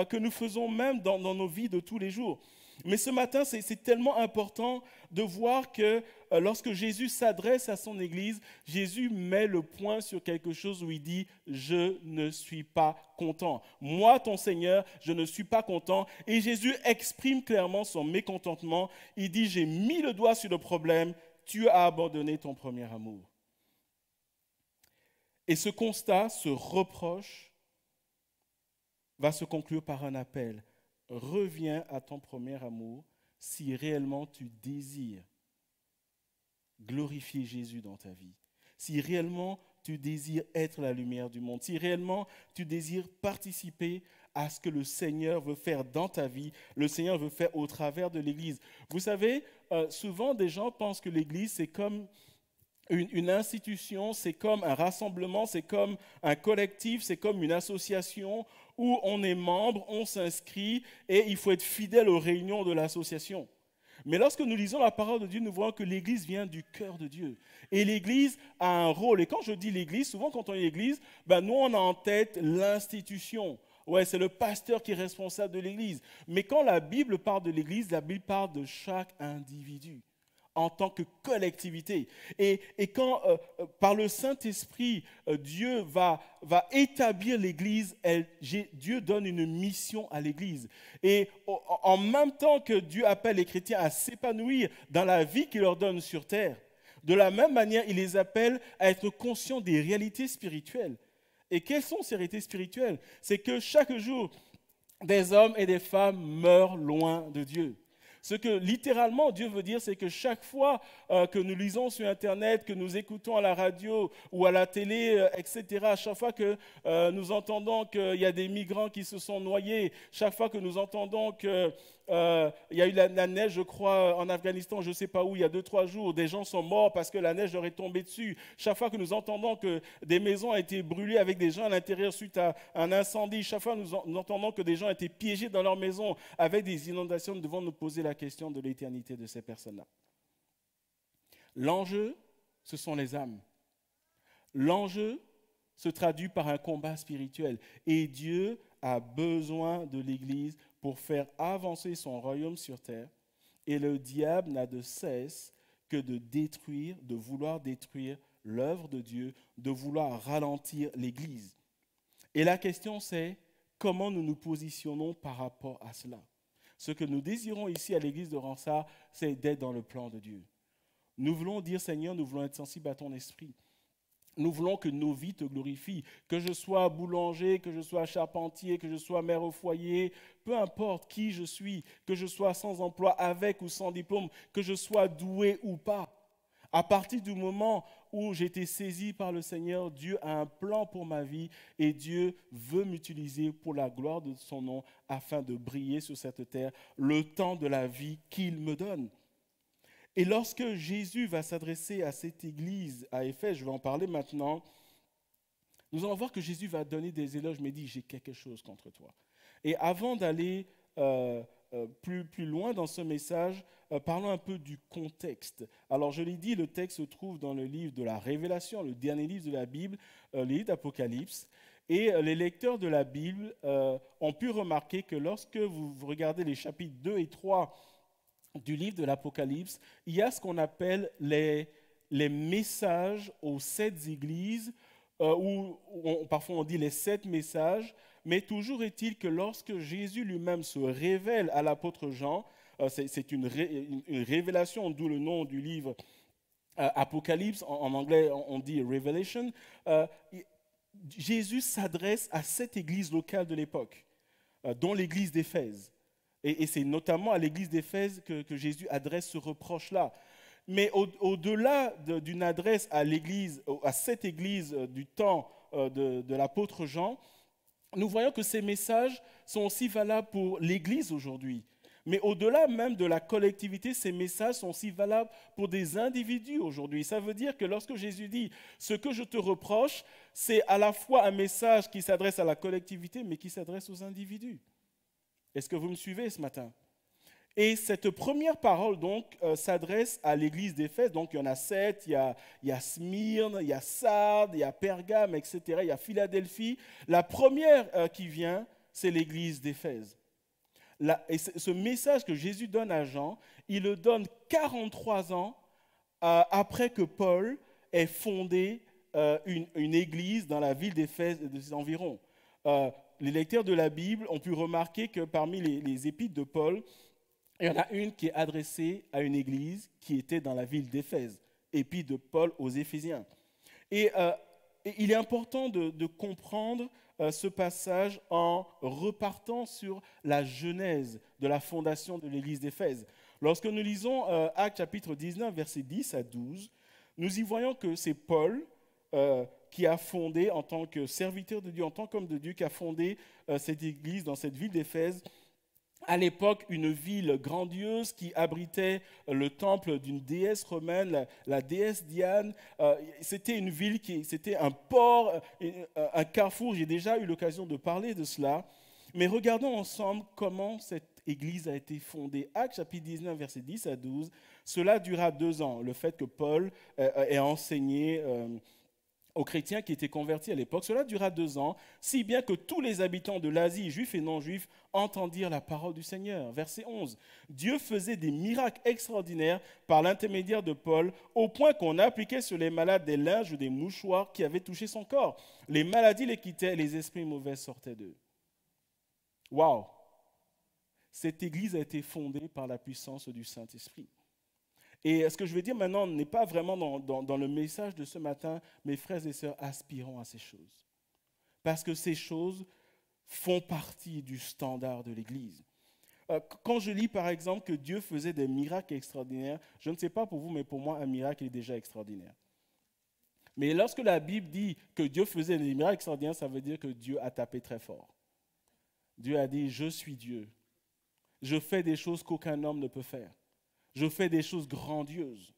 que nous faisons même dans nos vies de tous les jours. Mais ce matin, c'est tellement important de voir que lorsque Jésus s'adresse à son Église, Jésus met le point sur quelque chose où il dit « Je ne suis pas content. Moi, ton Seigneur, je ne suis pas content. » Et Jésus exprime clairement son mécontentement. Il dit « J'ai mis le doigt sur le problème. Tu as abandonné ton premier amour. » Et ce constat, ce reproche, va se conclure par un appel. Reviens à ton premier amour si réellement tu désires glorifier Jésus dans ta vie. Si réellement tu désires être la lumière du monde. Si réellement tu désires participer à ce que le Seigneur veut faire dans ta vie, le Seigneur veut faire au travers de l'Église. Vous savez, souvent des gens pensent que l'Église c'est comme une institution, c'est comme un rassemblement, c'est comme un collectif, c'est comme une association où on est membre, on s'inscrit et il faut être fidèle aux réunions de l'association. Mais lorsque nous lisons la parole de Dieu, nous voyons que l'Église vient du cœur de Dieu. Et l'Église a un rôle. Et quand je dis l'Église, souvent quand on dit l'Église, nous on a en tête l'institution. Ouais, c'est le pasteur qui est responsable de l'Église. Mais quand la Bible parle de l'Église, la Bible parle de chaque individu en tant que collectivité. Et quand, par le Saint-Esprit, Dieu va établir l'Église, Dieu donne une mission à l'Église. Et en même temps que Dieu appelle les chrétiens à s'épanouir dans la vie qu'il leur donne sur terre, de la même manière, il les appelle à être conscients des réalités spirituelles. Et quelles sont ces réalités spirituelles? C'est que chaque jour, des hommes et des femmes meurent loin de Dieu. Ce que littéralement Dieu veut dire, c'est que chaque fois que nous lisons sur Internet, que nous écoutons à la radio ou à la télé, etc., chaque fois que nous entendons qu'il y a des migrants qui se sont noyés, chaque fois que nous entendons qu'il y a eu la neige, je crois, en Afghanistan, je ne sais pas où, il y a 2-3 jours, des gens sont morts parce que la neige leur est tombée dessus. Chaque fois que nous entendons que des maisons ont été brûlées avec des gens à l'intérieur suite à un incendie, chaque fois que nous entendons que des gens ont été piégés dans leur maison avec des inondations, nous devons nous poser la question de l'éternité de ces personnes-là. L'enjeu, ce sont les âmes. L'enjeu se traduit par un combat spirituel. Et Dieu a besoin de l'Église pour faire avancer son royaume sur terre. Et le diable n'a de cesse que de détruire, de vouloir détruire l'œuvre de Dieu, de vouloir ralentir l'Église. Et la question c'est, comment nous nous positionnons par rapport à cela? Ce que nous désirons ici à l'église de Ronsard, c'est d'être dans le plan de Dieu. Nous voulons dire, Seigneur, nous voulons être sensibles à ton esprit. Nous voulons que nos vies te glorifient. Que je sois boulanger, que je sois charpentier, que je sois mère au foyer, peu importe qui je suis, que je sois sans emploi, avec ou sans diplôme, que je sois doué ou pas. À partir du moment où j'ai été saisi par le Seigneur, Dieu a un plan pour ma vie et Dieu veut m'utiliser pour la gloire de son nom afin de briller sur cette terre le temps de la vie qu'il me donne. Et lorsque Jésus va s'adresser à cette église à Éphèse, je vais en parler maintenant, nous allons voir que Jésus va donner des éloges, mais il dit « j'ai quelque chose contre toi ». Et avant d'aller plus loin dans ce message, parlons un peu du contexte. Alors je l'ai dit, le texte se trouve dans le livre de la Révélation, le dernier livre de la Bible, le livre d'Apocalypse. Et les lecteurs de la Bible ont pu remarquer que lorsque vous regardez les chapitres 2 et 3 du livre de l'Apocalypse, il y a ce qu'on appelle les messages aux 7 églises, ou parfois on dit les 7 messages, mais toujours est-il que lorsque Jésus lui-même se révèle à l'apôtre Jean, c'est une révélation, d'où le nom du livre Apocalypse, en anglais on dit Revelation, Jésus s'adresse à cette église locale de l'époque, dont l'église d'Éphèse. Et c'est notamment à l'église d'Éphèse que Jésus adresse ce reproche-là. Mais au-delà d'une adresse à cette église du temps de l'apôtre Jean, nous voyons que ces messages sont aussi valables pour l'église aujourd'hui. Mais au-delà même de la collectivité, ces messages sont aussi valables pour des individus aujourd'hui. Ça veut dire que lorsque Jésus dit « ce que je te reproche », c'est à la fois un message qui s'adresse à la collectivité, mais qui s'adresse aux individus. Est-ce que vous me suivez ce matin? Et cette première parole, donc, s'adresse à l'église d'Éphèse. Donc, il y en a 7, il y a Smyrne, il y a Sardes, il y a Pergame, etc. Il y a Philadelphie. La première qui vient, c'est l'église d'Éphèse. Et ce message que Jésus donne à Jean, il le donne 43 ans après que Paul ait fondé une église dans la ville d'Éphèse et de ses environs. Les lecteurs de la Bible ont pu remarquer que parmi les épîtres de Paul, il y en a une qui est adressée à une église qui était dans la ville d'Éphèse, épître de Paul aux Éphésiens. Et il est important de comprendre ce passage en repartant sur la genèse de la fondation de l'église d'Éphèse. Lorsque nous lisons Actes chapitre 19, versets 10 à 12, nous y voyons que c'est Paul qui a fondé, en tant que serviteur de Dieu, en tant qu'homme de Dieu, qui a fondé cette église dans cette ville d'Éphèse. À l'époque, une ville grandiose qui abritait le temple d'une déesse romaine, la déesse Diane. C'était une ville c'était un port, un carrefour. J'ai déjà eu l'occasion de parler de cela. Mais regardons ensemble comment cette église a été fondée. Actes chapitre 19, versets 10 à 12. Cela dura 2 ans, le fait que Paul ait enseigné aux chrétiens qui étaient convertis à l'époque. Cela dura 2 ans, si bien que tous les habitants de l'Asie, juifs et non-juifs, entendirent la parole du Seigneur. Verset 11. Dieu faisait des miracles extraordinaires par l'intermédiaire de Paul, au point qu'on appliquait sur les malades des linges ou des mouchoirs qui avaient touché son corps. Les maladies les quittaient et les esprits mauvais sortaient d'eux. Waouh! Cette église a été fondée par la puissance du Saint-Esprit. Et ce que je veux dire maintenant n'est pas vraiment dans le message de ce matin, mes frères et sœurs, aspirons à ces choses. Parce que ces choses font partie du standard de l'Église. Quand je lis par exemple que Dieu faisait des miracles extraordinaires, je ne sais pas pour vous, mais pour moi, un miracle est déjà extraordinaire. Mais lorsque la Bible dit que Dieu faisait des miracles extraordinaires, ça veut dire que Dieu a tapé très fort. Dieu a dit, je suis Dieu. Je fais des choses qu'aucun homme ne peut faire. Je fais des choses grandioses.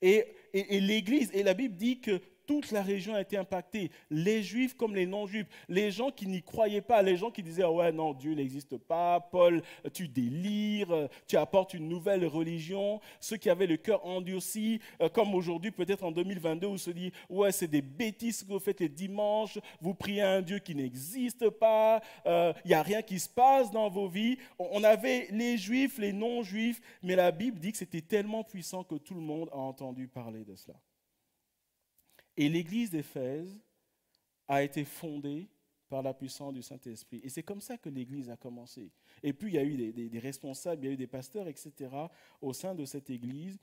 Et l'Église, et la Bible dit que toute la région a été impactée, les Juifs comme les non-Juifs, les gens qui n'y croyaient pas, les gens qui disaient « ouais, non, Dieu n'existe pas, Paul, tu délires, tu apportes une nouvelle religion », ceux qui avaient le cœur endurci, comme aujourd'hui, peut-être en 2022, où on se dit « ouais, c'est des bêtises que vous faites les dimanches, vous priez à un Dieu qui n'existe pas, il n'y a rien qui se passe dans vos vies ». On avait les Juifs, les non-Juifs, mais la Bible dit que c'était tellement puissant que tout le monde a entendu parler de cela. Et l'église d'Éphèse a été fondée par la puissance du Saint-Esprit. Et c'est comme ça que l'église a commencé. Et puis il y a eu des responsables, il y a eu des pasteurs, etc. au sein de cette église.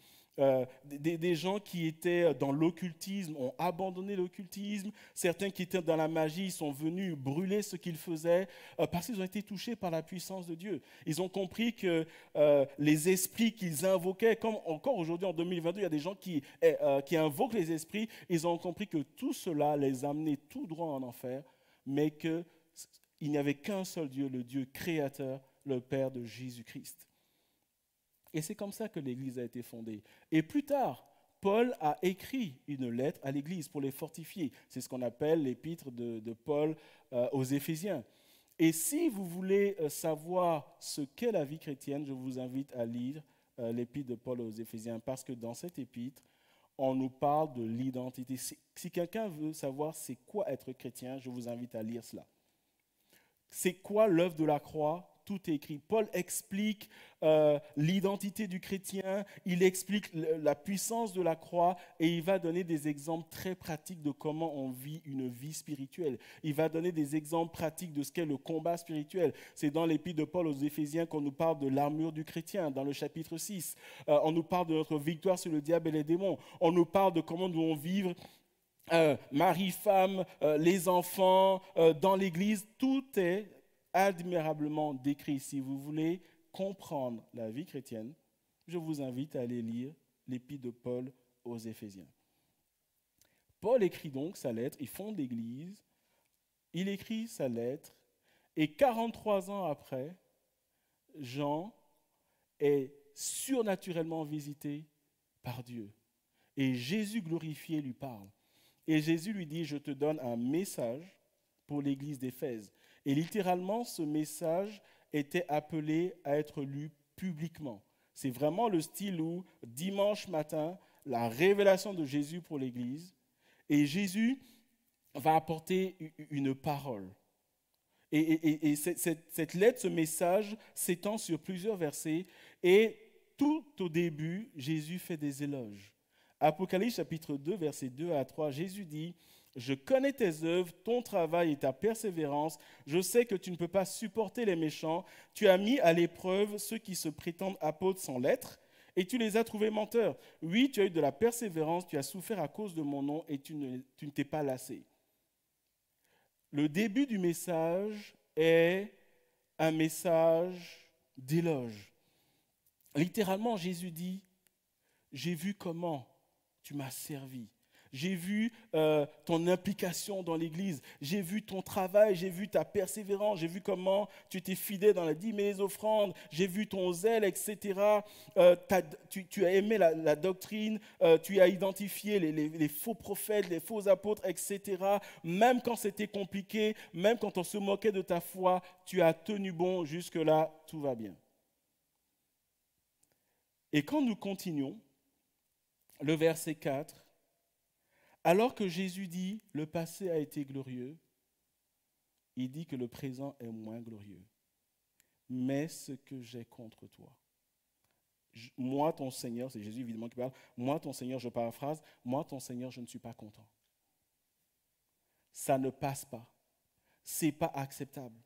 Des gens qui étaient dans l'occultisme ont abandonné l'occultisme. Certains qui étaient dans la magie sont venus brûler ce qu'ils faisaient parce qu'ils ont été touchés par la puissance de Dieu. Ils ont compris que les esprits qu'ils invoquaient, comme encore aujourd'hui en 2022, il y a des gens qui invoquent les esprits, ils ont compris que tout cela les amenait tout droit en enfer, mais qu'il n'y avait qu'un seul Dieu, le Dieu créateur, le Père de Jésus-Christ. Et c'est comme ça que l'Église a été fondée. Et plus tard, Paul a écrit une lettre à l'Église pour les fortifier. C'est ce qu'on appelle l'épître de Paul aux Éphésiens. Et si vous voulez savoir ce qu'est la vie chrétienne, je vous invite à lire l'épître de Paul aux Éphésiens, parce que dans cette épître, on nous parle de l'identité. Si quelqu'un veut savoir c'est quoi être chrétien, je vous invite à lire cela. C'est quoi l'œuvre de la croix? Tout est écrit. Paul explique l'identité du chrétien, il explique la puissance de la croix et il va donner des exemples très pratiques de comment on vit une vie spirituelle. Il va donner des exemples pratiques de ce qu'est le combat spirituel. C'est dans l'épître de Paul aux Éphésiens qu'on nous parle de l'armure du chrétien, dans le chapitre 6. On nous parle de notre victoire sur le diable et les démons. On nous parle de comment nous devons vivre mari, femme, les enfants, dans l'église. Tout est admirablement décrit. Si vous voulez comprendre la vie chrétienne, je vous invite à aller lire l'épître de Paul aux Éphésiens. Paul écrit donc sa lettre, il fonde l'église, il écrit sa lettre, et 43 ans après, Jean est surnaturellement visité par Dieu. Et Jésus glorifié lui parle. Et Jésus lui dit, je te donne un message pour l'église d'Éphèse. Et littéralement, ce message était appelé à être lu publiquement. C'est vraiment le style où, dimanche matin, la révélation de Jésus pour l'Église, et Jésus va apporter une parole. Et cette lettre, ce message s'étend sur plusieurs versets, et tout au début, Jésus fait des éloges. Apocalypse chapitre 2, versets 2 à 3, Jésus dit « Je connais tes œuvres, ton travail et ta persévérance. Je sais que tu ne peux pas supporter les méchants. Tu as mis à l'épreuve ceux qui se prétendent apôtres sans l'être, et tu les as trouvés menteurs. Oui, tu as eu de la persévérance, tu as souffert à cause de mon nom, et tu ne t'es pas lassé. » Le début du message est un message d'éloge. Littéralement, Jésus dit « J'ai vu comment tu m'as servi. J'ai vu ton implication dans l'Église. J'ai vu ton travail, j'ai vu ta persévérance, j'ai vu comment tu étais fidèle dans la dîme et les offrandes, j'ai vu ton zèle, etc. Tu as aimé la doctrine, tu as identifié les faux prophètes, les faux apôtres, etc. Même quand c'était compliqué, même quand on se moquait de ta foi, tu as tenu bon, jusque-là, tout va bien. » Et quand nous continuons, le verset 4, alors que Jésus dit « le passé a été glorieux », il dit que le présent est moins glorieux. Mais ce que j'ai contre toi. Moi, ton Seigneur, c'est Jésus évidemment qui parle, moi, ton Seigneur, je paraphrase, moi, ton Seigneur, je ne suis pas content. Ça ne passe pas. Ce n'est pas acceptable.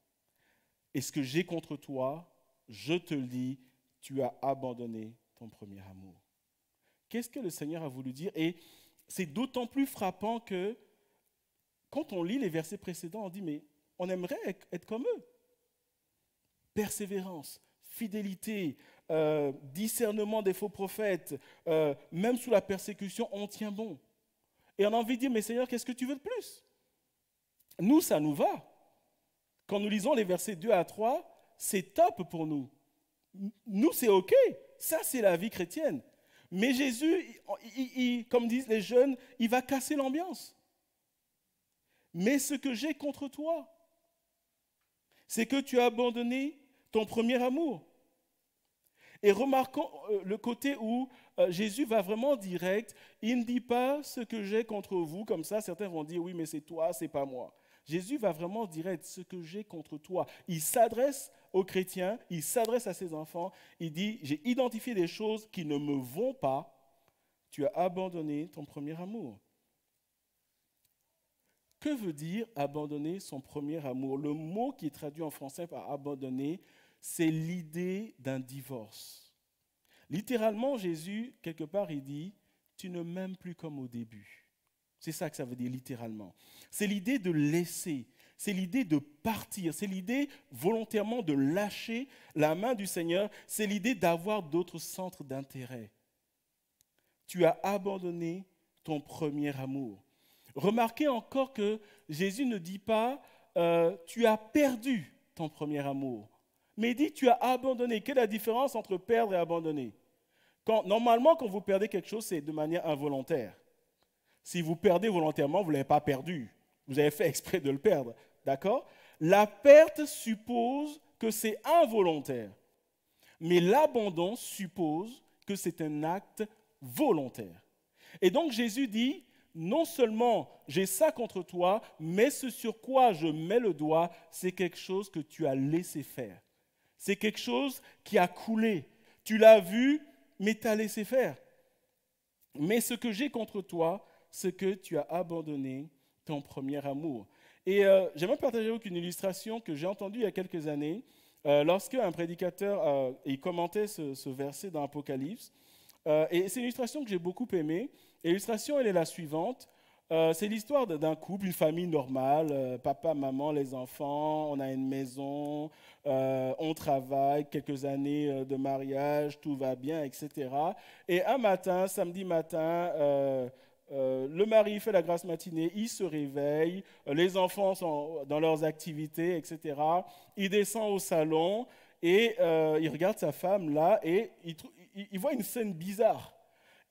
Et ce que j'ai contre toi, je te le dis, tu as abandonné ton premier amour. Qu'est-ce que le Seigneur a voulu dire? Et c'est d'autant plus frappant que quand on lit les versets précédents, on dit, mais on aimerait être comme eux. Persévérance, fidélité, discernement des faux prophètes, même sous la persécution, on tient bon. Et on a envie de dire, mais Seigneur, qu'est-ce que tu veux de plus? Nous, ça nous va. Quand nous lisons les versets 2 à 3, c'est top pour nous. Nous, c'est OK. Ça, c'est la vie chrétienne. Mais Jésus, comme disent les jeunes, il va casser l'ambiance. Mais ce que j'ai contre toi, c'est que tu as abandonné ton premier amour. Et remarquons le côté où Jésus va vraiment direct. Il ne dit pas ce que j'ai contre vous, comme ça certains vont dire oui, mais c'est toi, c'est pas moi. Jésus va vraiment direct ce que j'ai contre toi. Il s'adresse aux chrétiens, il s'adresse à ses enfants, il dit, j'ai identifié des choses qui ne me vont pas, tu as abandonné ton premier amour. Que veut dire abandonner son premier amour? Le mot qui est traduit en français par abandonner, c'est l'idée d'un divorce. Littéralement, Jésus, quelque part, il dit, tu ne m'aimes plus comme au début. C'est ça que ça veut dire littéralement. C'est l'idée de laisser, c'est l'idée de partir, c'est l'idée volontairement de lâcher la main du Seigneur, c'est l'idée d'avoir d'autres centres d'intérêt. Tu as abandonné ton premier amour. Remarquez encore que Jésus ne dit pas tu as perdu ton premier amour, mais il dit tu as abandonné. Quelle est la différence entre perdre et abandonner? Normalement, quand vous perdez quelque chose, c'est de manière involontaire. Si vous perdez volontairement, vous ne l'avez pas perdu. Vous avez fait exprès de le perdre. D'accord? La perte suppose que c'est involontaire. Mais l'abandon suppose que c'est un acte volontaire. Et donc Jésus dit, non seulement j'ai ça contre toi, mais ce sur quoi je mets le doigt, c'est quelque chose que tu as laissé faire. C'est quelque chose qui a coulé. Tu l'as vu, mais tu as laissé faire. Mais ce que j'ai contre toi, c'est que tu as abandonné ton premier amour. Et j'aimerais partager avec vous une illustration que j'ai entendue il y a quelques années, lorsque un prédicateur il commentait ce verset dans Apocalypse. Et c'est une illustration que j'ai beaucoup aimée. Et l'illustration, elle est la suivante. C'est l'histoire d'un couple, une famille normale, papa, maman, les enfants, on a une maison, on travaille, quelques années de mariage, tout va bien, etc. Et un matin, samedi matin, le mari fait la grasse matinée, il se réveille, les enfants sont dans leurs activités, etc. Il descend au salon et il regarde sa femme là et il voit une scène bizarre.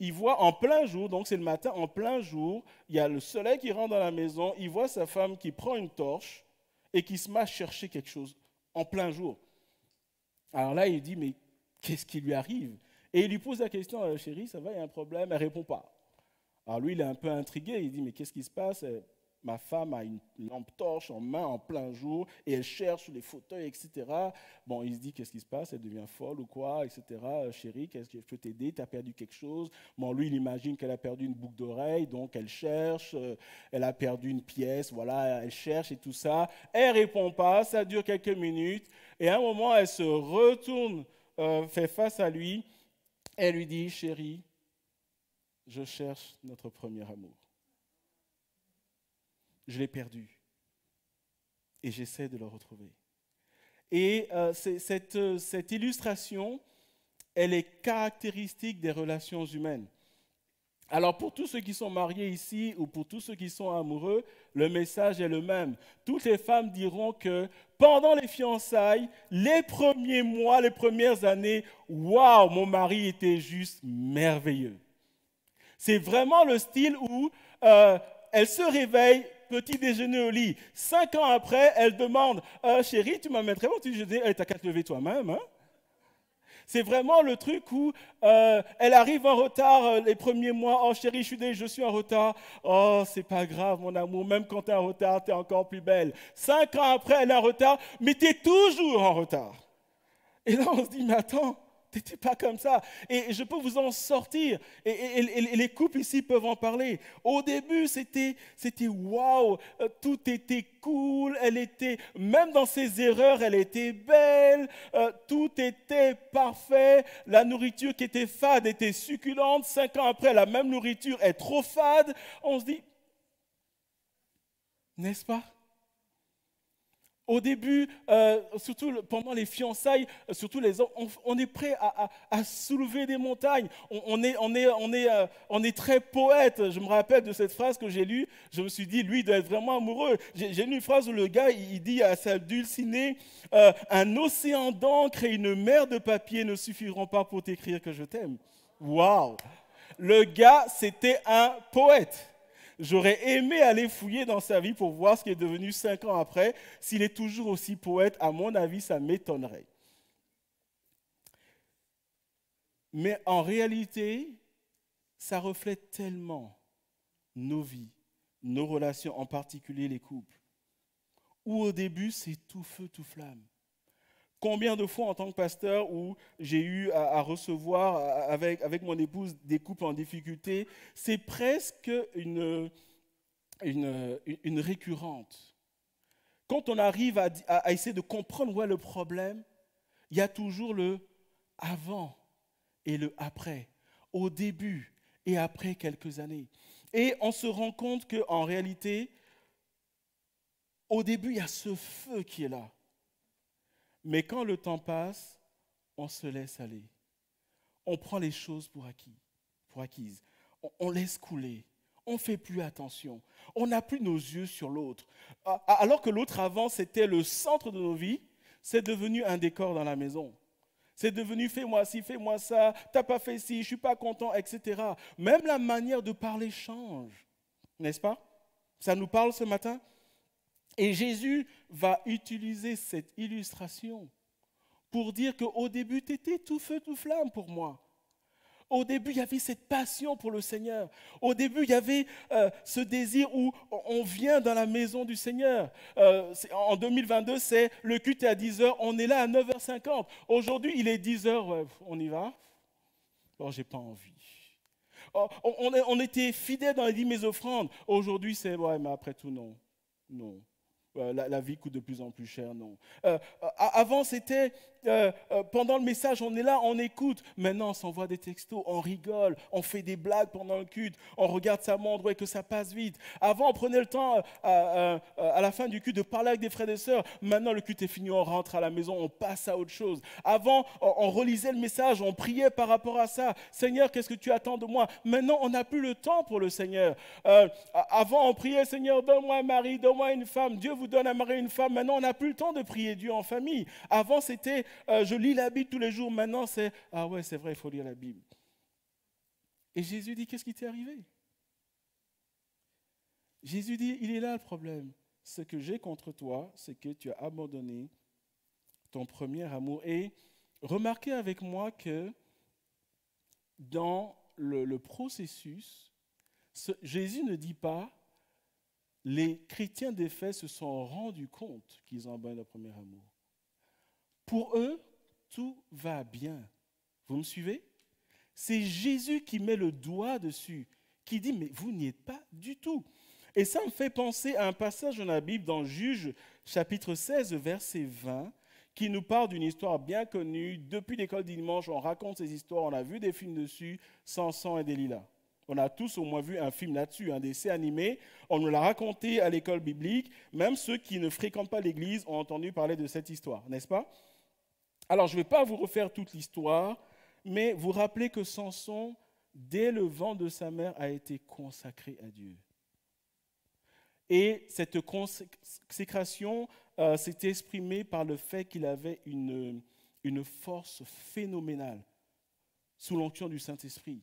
Il voit en plein jour, donc c'est le matin, en plein jour, il y a le soleil qui rentre dans la maison, il voit sa femme qui prend une torche et qui se met à chercher quelque chose en plein jour. Alors là, il dit, mais qu'est-ce qui lui arrive? Et il lui pose la question, chérie, ça va, il y a un problème? Elle ne répond pas. Alors lui, il est un peu intrigué, il dit, mais qu'est-ce qui se passe? Ma femme a une lampe torche en main en plein jour et elle cherche les fauteuils, etc. Bon, il se dit, qu'est-ce qui se passe? Elle devient folle ou quoi, etc. Chérie, qu'est-ce que je peux t'aider? Tu as perdu quelque chose? Bon, lui, il imagine qu'elle a perdu une boucle d'oreille, donc elle cherche, elle a perdu une pièce, voilà, elle cherche et tout ça. Elle ne répond pas, ça dure quelques minutes. Et à un moment, elle se retourne, fait face à lui, elle lui dit, chérie, je cherche notre premier amour. Je l'ai perdu et j'essaie de le retrouver. Et cette illustration, elle est caractéristique des relations humaines. Alors pour tous ceux qui sont mariés ici ou pour tous ceux qui sont amoureux, le message est le même. Toutes les femmes diront que pendant les fiançailles, les premiers mois, les premières années, waouh, mon mari était juste merveilleux. C'est vraiment le style où elle se réveille, petit déjeuner au lit. 5 ans après, elle demande chérie, tu m'amènerais mon petit déjeuner? T'as qu'à te lever toi-même. Hein? C'est vraiment le truc où elle arrive en retard les premiers mois. Oh chérie, je suis en retard. Oh, c'est pas grave, mon amour. Même quand tu es en retard, tu es encore plus belle. 5 ans après, elle est en retard, mais tu es toujours en retard. Et là, on se dit, mais attends. T'étais pas comme ça. Et je peux vous en sortir. Et les couples ici peuvent en parler. Au début, c'était waouh, tout était cool. Elle était, même dans ses erreurs, elle était belle. Tout était parfait. La nourriture qui était fade était succulente. 5 ans après, la même nourriture est trop fade. On se dit, n'est-ce pas? Au début, surtout pendant les fiançailles, surtout les hommes, on est prêt à soulever des montagnes. On est très poète. Je me rappelle de cette phrase que j'ai lue. Je me suis dit, lui, il doit être vraiment amoureux. J'ai lu une phrase où le gars, il dit à sa dulcinée, un océan d'encre et une mer de papier ne suffiront pas pour t'écrire que je t'aime. Waouh! Le gars, c'était un poète. J'aurais aimé aller fouiller dans sa vie pour voir ce qui est devenu 5 ans après. S'il est toujours aussi poète, à mon avis, ça m'étonnerait. Mais en réalité, ça reflète tellement nos vies, nos relations, en particulier les couples, où au début, c'est tout feu, tout flamme. Combien de fois en tant que pasteur où j'ai eu à recevoir avec mon épouse des couples en difficulté, c'est presque une récurrente. Quand on arrive à essayer de comprendre où est le problème, il y a toujours le avant et le après, au début et après quelques années. Et on se rend compte qu'en réalité, au début, il y a ce feu qui est là. Mais quand le temps passe, on se laisse aller. On prend les choses pour acquises. On laisse couler. On ne fait plus attention. On n'a plus nos yeux sur l'autre. Alors que l'autre avant, c'était le centre de nos vies, c'est devenu un décor dans la maison. C'est devenu fais-moi ci, fais-moi ça, t'as pas fait ci, je ne suis pas content, etc. Même la manière de parler change. N'est-ce pas? Ça nous parle ce matin? Et Jésus va utiliser cette illustration pour dire qu'au début, tu étais tout feu, tout flamme pour moi. Au début, il y avait cette passion pour le Seigneur. Au début, il y avait ce désir où on vient dans la maison du Seigneur. En 2022, c'est le culte est à 10h, on est là à 9h50. Aujourd'hui, il est 10h, ouais, on y va? Bon, j'ai pas envie. On était fidèles dans les dîmes et offrandes. Aujourd'hui, c'est, ouais, mais après tout, non. Non. La vie coûte de plus en plus cher, non. Avant, c'était, pendant le message, on est là, on écoute. Maintenant, on s'envoie des textos, on rigole, on fait des blagues pendant le culte, on regarde sa montre, ouais, que ça passe vite. Avant, on prenait le temps, à la fin du culte, de parler avec des frères et sœurs. Maintenant, le culte est fini, on rentre à la maison, on passe à autre chose. Avant, on relisait le message, on priait par rapport à ça. Seigneur, qu'est-ce que tu attends de moi? Maintenant, on n'a plus le temps pour le Seigneur. Avant, on priait, Seigneur, donne-moi un mari, donne-moi une femme. Dieu vous donne un mari et une femme. Maintenant, on n'a plus le temps de prier Dieu en famille. Avant, c'était, je lis la Bible tous les jours. Maintenant, c'est, ah ouais, c'est vrai, il faut lire la Bible. Et Jésus dit, qu'est-ce qui t'est arrivé? Jésus dit, il est là le problème. Ce que j'ai contre toi, c'est que tu as abandonné ton premier amour. Et remarquez avec moi que dans le processus, Jésus ne dit pas « les chrétiens d'Éphèse se sont rendus compte qu'ils ont abandonné leur premier amour ». Pour eux, tout va bien. Vous me suivez? C'est Jésus qui met le doigt dessus, qui dit « mais vous n'y êtes pas du tout ». Et ça me fait penser à un passage dans la Bible, dans Juges, chapitre 16, verset 20, qui nous parle d'une histoire bien connue. Depuis l'école dimanche, on raconte ces histoires, on a vu des films dessus, Samson et Delilah. On a tous au moins vu un film là-dessus, un dessin animé. On nous l'a raconté à l'école biblique. Même ceux qui ne fréquentent pas l'église ont entendu parler de cette histoire, n'est-ce pas? Alors, je ne vais pas vous refaire toute l'histoire, mais vous rappelez que Samson, dès le ventre de sa mère, a été consacré à Dieu. Et cette consécration s'est exprimée par le fait qu'il avait une force phénoménale sous l'onction du Saint-Esprit.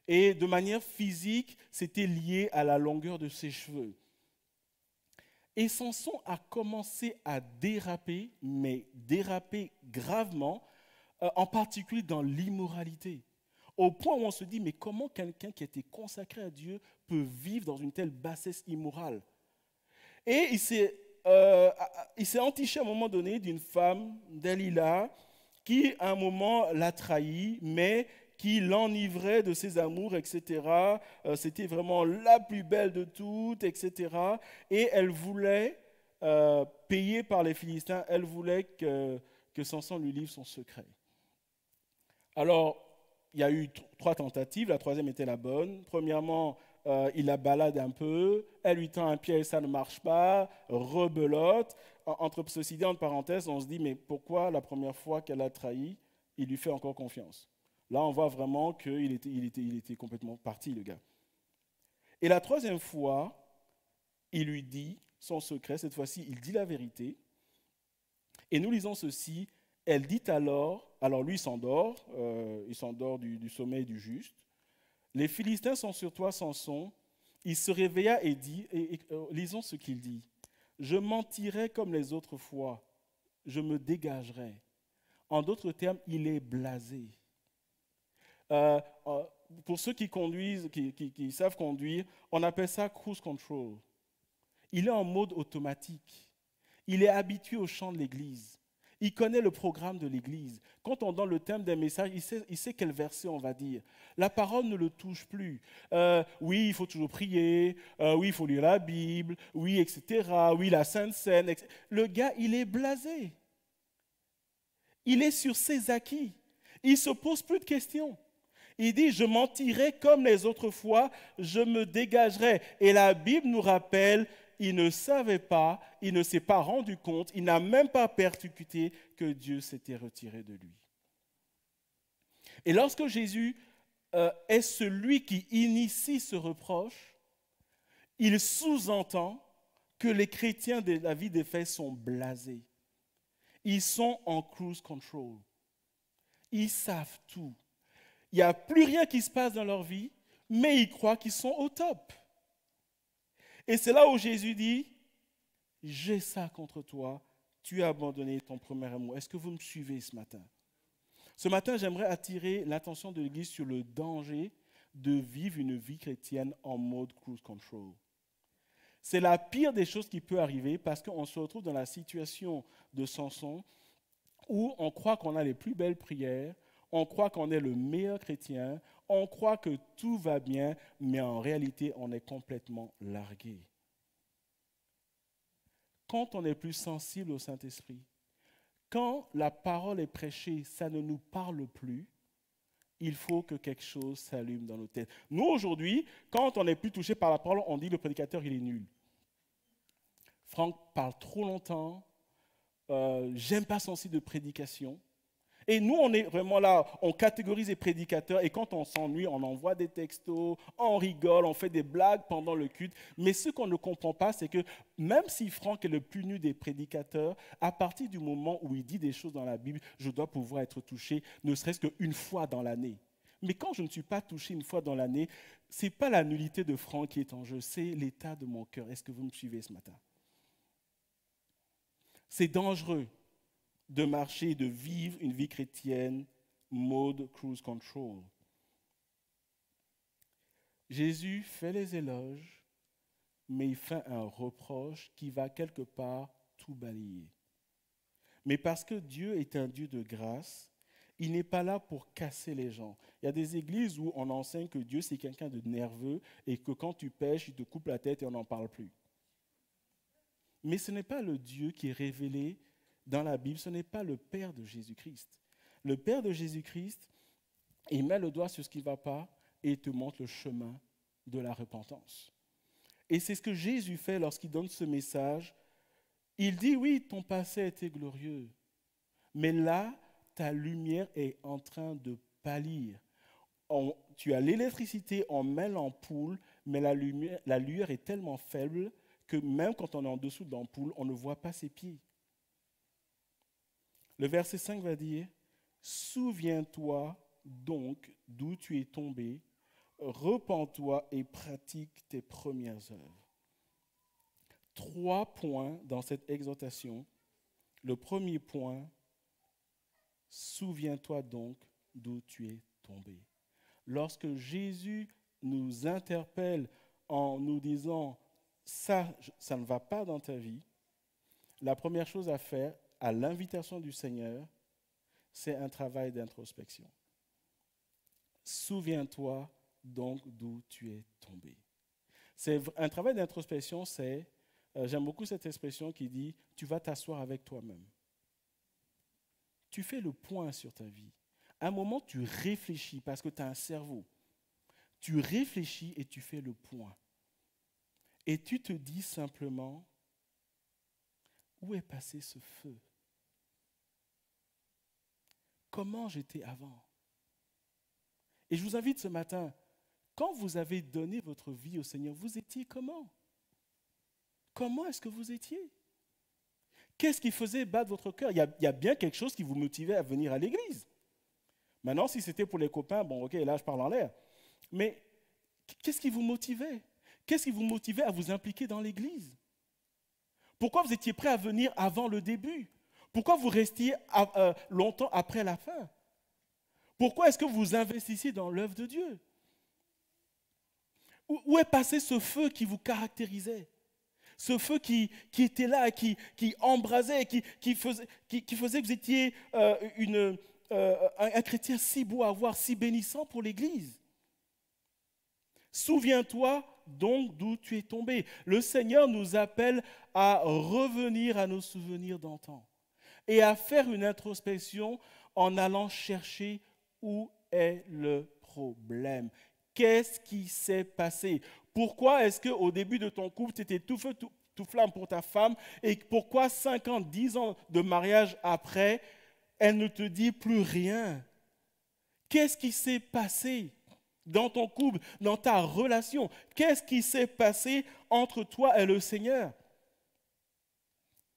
Et de manière physique, c'était lié à la longueur de ses cheveux. Et Samson a commencé à déraper, mais déraper gravement, en particulier dans l'immoralité. Au point où on se dit, mais comment quelqu'un qui a été consacré à Dieu peut vivre dans une telle bassesse immorale? Et il s'est entiché à un moment donné d'une femme, Delilah, qui à un moment l'a trahi, mais qui l'enivrait de ses amours, etc. C'était vraiment la plus belle de toutes, etc. Et elle voulait, payée par les Philistins, elle voulait que Samson lui livre son secret. Alors, il y a eu 3 tentatives, la 3e était la bonne. Premièrement, il la balade un peu, elle lui tend un piège, ça ne marche pas, rebelote. Entre ceci dit, entre parenthèses, on se dit, mais pourquoi la première fois qu'elle a trahi, il lui fait encore confiance? Là, on voit vraiment qu'il était complètement parti, le gars. Et la 3e fois, il lui dit son secret, cette fois-ci, il dit la vérité. Et nous lisons ceci, elle dit alors lui il s'endort du sommeil du juste. Les Philistins sont sur toi, Samson. Il se réveilla et dit, lisons ce qu'il dit. Je mentirai comme les autres fois, je me dégagerai. En d'autres termes, il est blasé. Pour ceux qui conduisent, qui savent conduire, on appelle ça cruise control. Il est en mode automatique. Il est habitué au chant de l'église. Il connaît le programme de l'église. Quand on donne le thème d'un message, il sait quel verset on va dire. La parole ne le touche plus. Oui, il faut toujours prier. Oui, il faut lire la Bible. Oui, etc. Oui, la Sainte Seine. Etc. Le gars, il est blasé. Il est sur ses acquis. Il ne se pose plus de questions. Il dit, je mentirai comme les autres fois, je me dégagerai. Et la Bible nous rappelle, il ne savait pas, il ne s'est pas rendu compte, il n'a même pas percuté que Dieu s'était retiré de lui. Et lorsque Jésus est celui qui initie ce reproche, il sous-entend que les chrétiens de la vie d'Éphèse sont blasés. Ils sont en cruise control. Ils savent tout. Il n'y a plus rien qui se passe dans leur vie, mais ils croient qu'ils sont au top. Et c'est là où Jésus dit, j'ai ça contre toi, tu as abandonné ton premier amour. Est-ce que vous me suivez ce matin? Ce matin, j'aimerais attirer l'attention de l'Église sur le danger de vivre une vie chrétienne en mode cruise control. C'est la pire des choses qui peut arriver parce qu'on se retrouve dans la situation de Samson où on croit qu'on a les plus belles prières, on croit qu'on est le meilleur chrétien, on croit que tout va bien, mais en réalité, on est complètement largué. Quand on est plus sensible au Saint-Esprit, quand la parole est prêchée, ça ne nous parle plus, il faut que quelque chose s'allume dans nos têtes. Nous, aujourd'hui, quand on n'est plus touché par la parole, on dit le prédicateur, il est nul. Franck parle trop longtemps, j'aime pas son style de prédication. Et nous, on est vraiment là, on catégorise les prédicateurs et quand on s'ennuie, on envoie des textos, on rigole, on fait des blagues pendant le culte. Mais ce qu'on ne comprend pas, c'est que même si Franck est le plus nul des prédicateurs, à partir du moment où il dit des choses dans la Bible, je dois pouvoir être touché, ne serait-ce qu'une fois dans l'année. Mais quand je ne suis pas touché une fois dans l'année, ce n'est pas la nullité de Franck qui est en jeu, c'est l'état de mon cœur. Est-ce que vous me suivez ce matin? C'est dangereux de marcher, de vivre une vie chrétienne mode cruise control. Jésus fait les éloges, mais il fait un reproche qui va quelque part tout balayer. Mais parce que Dieu est un Dieu de grâce, il n'est pas là pour casser les gens. Il y a des églises où on enseigne que Dieu, c'est quelqu'un de nerveux et que quand tu pèches, il te coupe la tête et on n'en parle plus. Mais ce n'est pas le Dieu qui est révélé dans la Bible, ce n'est pas le Père de Jésus-Christ. Le Père de Jésus-Christ, il met le doigt sur ce qui ne va pas et il te montre le chemin de la repentance. Et c'est ce que Jésus fait lorsqu'il donne ce message. Il dit, oui, ton passé était glorieux, mais là, ta lumière est en train de pâlir. Tu as l'électricité, on met l'ampoule, mais la lueur est tellement faible que même quand on est en dessous de l'ampoule, on ne voit pas ses pieds. Le verset 5 va dire, « Souviens-toi donc d'où tu es tombé, repens-toi et pratique tes premières œuvres. » 3 points dans cette exhortation. Le premier point, souviens-toi donc d'où tu es tombé. Lorsque Jésus nous interpelle en nous disant ça ne va pas dans ta vie, la première chose à faire, à l'invitation du Seigneur, c'est un travail d'introspection. Souviens-toi donc d'où tu es tombé. C'est un travail d'introspection, j'aime beaucoup cette expression qui dit « tu vas t'asseoir avec toi-même ». Tu fais le point sur ta vie. À un moment, tu réfléchis parce que tu as un cerveau. Tu réfléchis et tu fais le point. Et tu te dis simplement, où est passé ce feu? Comment j'étais avant? Et je vous invite ce matin, quand vous avez donné votre vie au Seigneur, vous étiez comment? Comment est-ce que vous étiez? Qu'est-ce qui faisait battre votre cœur? Il y a bien quelque chose qui vous motivait à venir à l'église. Maintenant, si c'était pour les copains, bon, ok, là, je parle en l'air. Mais qu'est-ce qui vous motivait? Qu'est-ce qui vous motivait à vous impliquer dans l'église? Pourquoi vous étiez prêt à venir avant le début? Pourquoi vous restiez longtemps après la fin? Pourquoi est-ce que vous investissiez dans l'œuvre de Dieu? Où est passé ce feu qui vous caractérisait? Ce feu qui était là, qui embrasait, qui faisait que vous étiez un chrétien si beau à voir, si bénissant pour l'Église. Souviens-toi donc d'où tu es tombé. Le Seigneur nous appelle à revenir à nos souvenirs d'antan et à faire une introspection en allant chercher où est le problème. Qu'est-ce qui s'est passé? Pourquoi est-ce qu'au début de ton couple, tu étais tout feu, tout flamme pour ta femme et pourquoi 5 ans, 10 ans de mariage après, elle ne te dit plus rien? Qu'est-ce qui s'est passé dans ton couple, dans ta relation? Qu'est-ce qui s'est passé entre toi et le Seigneur?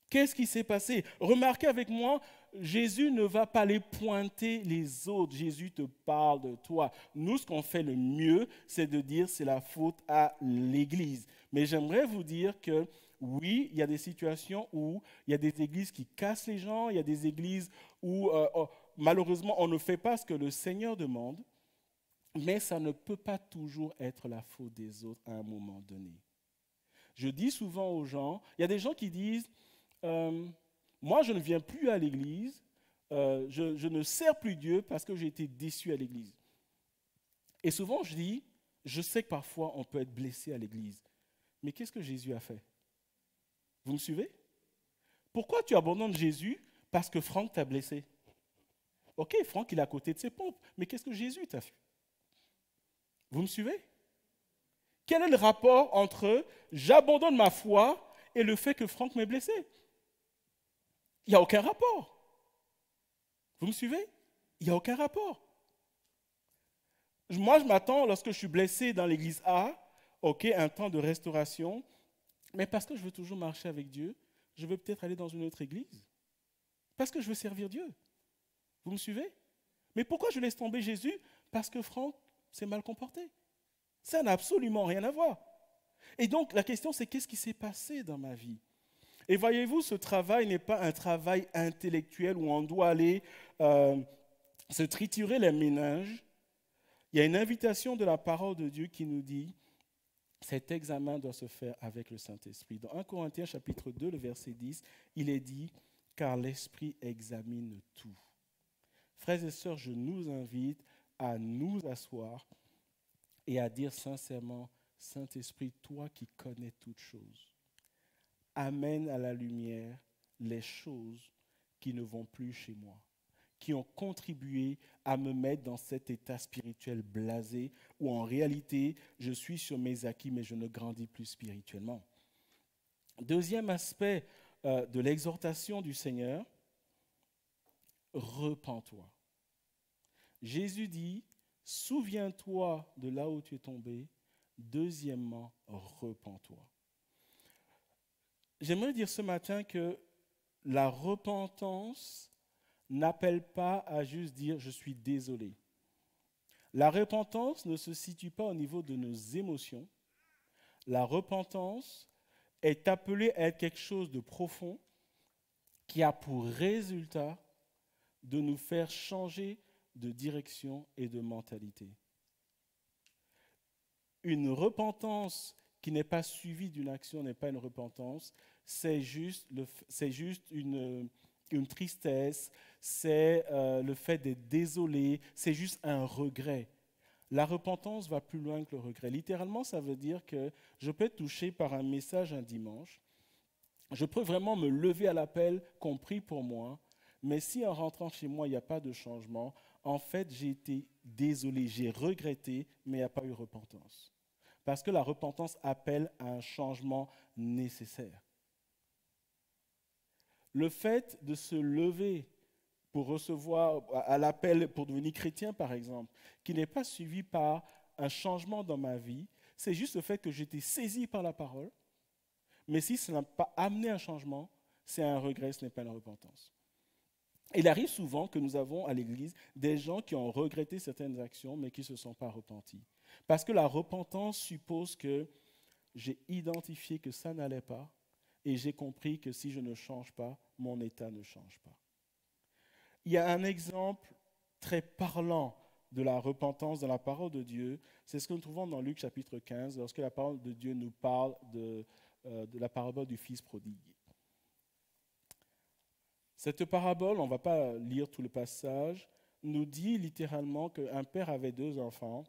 Qu'est-ce qui s'est passé? Remarquez avec moi, Jésus ne va pas aller pointer les autres. Jésus te parle de toi. Nous, ce qu'on fait le mieux, c'est de dire c'est la faute à l'Église. Mais j'aimerais vous dire que oui, il y a des situations où il y a des églises qui cassent les gens, il y a des églises où malheureusement on ne fait pas ce que le Seigneur demande, mais ça ne peut pas toujours être la faute des autres à un moment donné. Je dis souvent aux gens, il y a des gens qui disent moi, je ne viens plus à l'église, je ne sers plus Dieu parce que j'ai été déçu à l'église. Et souvent, je dis, je sais que parfois, on peut être blessé à l'église. Mais qu'est-ce que Jésus a fait? Vous me suivez? Pourquoi tu abandonnes Jésus? Parce que Franck t'a blessé. Ok, Franck, il est à côté de ses pompes. Mais qu'est-ce que Jésus t'a fait? Vous me suivez? Quel est le rapport entre j'abandonne ma foi et le fait que Franck m'ait blessé? Il n'y a aucun rapport. Vous me suivez? Il n'y a aucun rapport. Moi, je m'attends, lorsque je suis blessé dans l'église A, ok, un temps de restauration, mais parce que je veux toujours marcher avec Dieu, je veux peut-être aller dans une autre église. Parce que je veux servir Dieu. Vous me suivez? Mais pourquoi je laisse tomber Jésus? Parce que Franck s'est mal comporté. Ça n'a absolument rien à voir. Et donc, la question, c'est qu'est-ce qui s'est passé dans ma vie? Et voyez-vous, ce travail n'est pas un travail intellectuel où on doit aller se triturer les méninges. Il y a une invitation de la parole de Dieu qui nous dit cet examen doit se faire avec le Saint-Esprit. Dans 1 Corinthiens chapitre 2, le verset 10, il est dit « Car l'Esprit examine tout ». Frères et sœurs, je nous invite à nous asseoir et à dire sincèrement « Saint-Esprit, toi qui connais toutes choses, amène à la lumière les choses qui ne vont plus chez moi, qui ont contribué à me mettre dans cet état spirituel blasé où en réalité, je suis sur mes acquis, mais je ne grandis plus spirituellement. » Deuxième aspect de l'exhortation du Seigneur, repens-toi. Jésus dit, souviens-toi de là où tu es tombé. Deuxièmement, repens-toi. J'aimerais dire ce matin que la repentance n'appelle pas à juste dire « je suis désolé ». La repentance ne se situe pas au niveau de nos émotions. La repentance est appelée à être quelque chose de profond qui a pour résultat de nous faire changer de direction et de mentalité. Une repentance qui n'est pas suivie d'une action n'est pas une repentance, c'est juste une tristesse, c'est le fait d'être désolé, c'est juste un regret. La repentance va plus loin que le regret. Littéralement, ça veut dire que je peux être touché par un message un dimanche, je peux vraiment me lever à l'appel qu'on prie pour moi, mais si en rentrant chez moi, il n'y a pas de changement, en fait, j'ai été désolé, j'ai regretté, mais il n'y a pas eu repentance. Parce que la repentance appelle à un changement nécessaire. Le fait de se lever pour recevoir à l'appel pour devenir chrétien, par exemple, qui n'est pas suivi par un changement dans ma vie, c'est juste le fait que j'ai été saisi par la parole, mais si ça n'a pas amené un changement, c'est un regret, ce n'est pas une repentance. Il arrive souvent que nous avons à l'Église des gens qui ont regretté certaines actions, mais qui ne se sont pas repentis. Parce que la repentance suppose que j'ai identifié que ça n'allait pas et j'ai compris que si je ne change pas, mon état ne change pas. Il y a un exemple très parlant de la repentance dans la parole de Dieu. C'est ce que nous trouvons dans Luc chapitre 15, lorsque la parole de Dieu nous parle de la parabole du fils prodigue. Cette parabole, on ne va pas lire tout le passage, nous dit littéralement qu'un père avait 2 enfants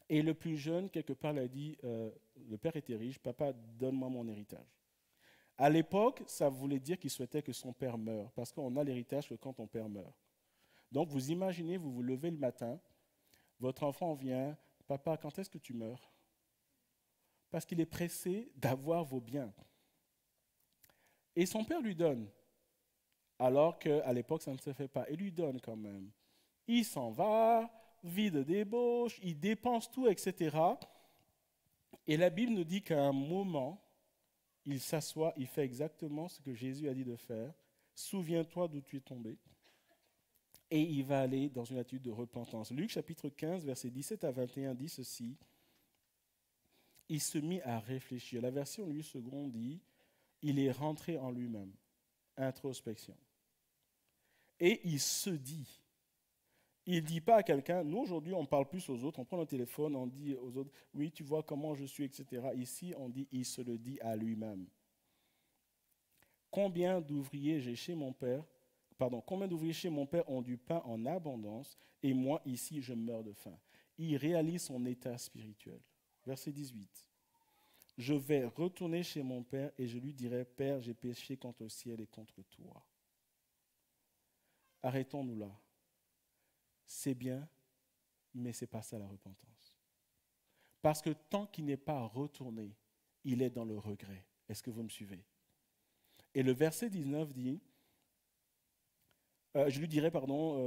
et le plus jeune, quelque part, l'a dit, le père était riche, papa, donne-moi mon héritage. À l'époque, ça voulait dire qu'il souhaitait que son père meure, parce qu'on a l'héritage que quand ton père meurt. Donc vous imaginez, vous vous levez le matin, votre enfant vient, papa, quand est-ce que tu meurs? Parce qu'il est pressé d'avoir vos biens. Et son père lui donne. Alors qu'à l'époque, ça ne se fait pas. Il lui donne quand même. Il s'en va, vie de débauche, il dépense tout, etc. Et la Bible nous dit qu'à un moment, il s'assoit, il fait exactement ce que Jésus a dit de faire. Souviens-toi d'où tu es tombé. Et il va aller dans une attitude de repentance. Luc chapitre 15, versets 17 à 21 dit ceci. Il se mit à réfléchir. La version Louis II dit, il est rentré en lui-même. Introspection. Et il se dit, il ne dit pas à quelqu'un, nous aujourd'hui on parle plus aux autres, on prend le téléphone, on dit aux autres, oui tu vois comment je suis, etc. Ici on dit, il se le dit à lui-même. Combien d'ouvriers chez mon père ont du pain en abondance et moi ici je meurs de faim. Il réalise son état spirituel. Verset 18. Je vais retourner chez mon père et je lui dirai, Père, j'ai péché contre le ciel et contre toi. Arrêtons-nous là. C'est bien, mais ce n'est pas ça la repentance. Parce que tant qu'il n'est pas retourné, il est dans le regret. Est-ce que vous me suivez? Et le verset 19 dit, je lui dirai,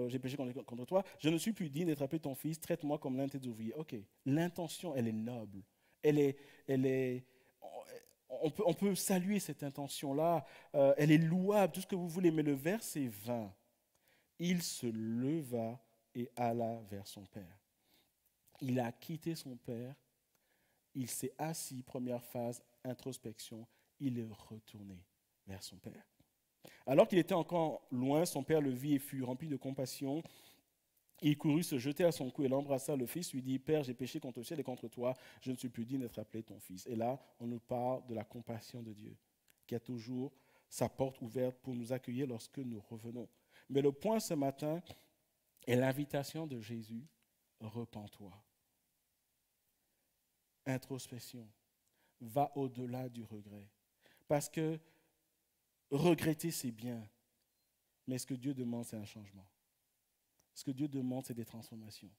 j'ai péché contre toi, je ne suis plus digne d'attraper ton fils, traite-moi comme l'un de tes ouvriers. Ok, l'intention, elle est noble. On peut saluer cette intention-là, elle est louable, tout ce que vous voulez, mais le verset 20, il se leva et alla vers son père. Il a quitté son père, il s'est assis, première phase, introspection, il est retourné vers son père. Alors qu'il était encore loin, son père le vit et fut rempli de compassion. Il courut se jeter à son cou et l'embrassa. Le fils lui dit, « Père, j'ai péché contre le ciel et contre toi, je ne suis plus digne d'être appelé ton fils. » Et là, on nous parle de la compassion de Dieu, qui a toujours sa porte ouverte pour nous accueillir lorsque nous revenons. Mais le point ce matin est l'invitation de Jésus, « Repens-toi ». Introspection, va au-delà du regret. Parce que regretter, c'est bien, mais ce que Dieu demande, c'est un changement. Ce que Dieu demande, c'est des transformations.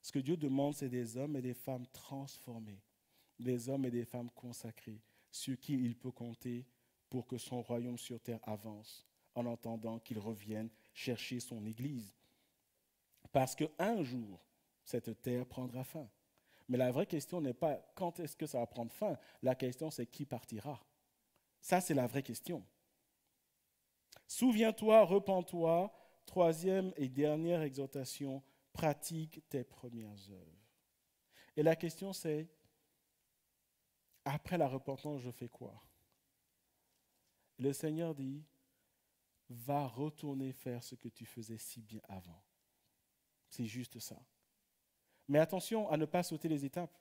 Ce que Dieu demande, c'est des hommes et des femmes transformés, des hommes et des femmes consacrés, sur qui il peut compter pour que son royaume sur terre avance, en attendant qu'il revienne chercher son Église. Parce qu'un jour, cette terre prendra fin. Mais la vraie question n'est pas quand est-ce que ça va prendre fin, la question c'est qui partira. Ça, c'est la vraie question. Souviens-toi, repens-toi. Troisième et dernière exhortation, pratique tes premières œuvres. Et la question c'est, après la repentance, je fais quoi? Le Seigneur dit, va retourner faire ce que tu faisais si bien avant. C'est juste ça. Mais attention à ne pas sauter les étapes.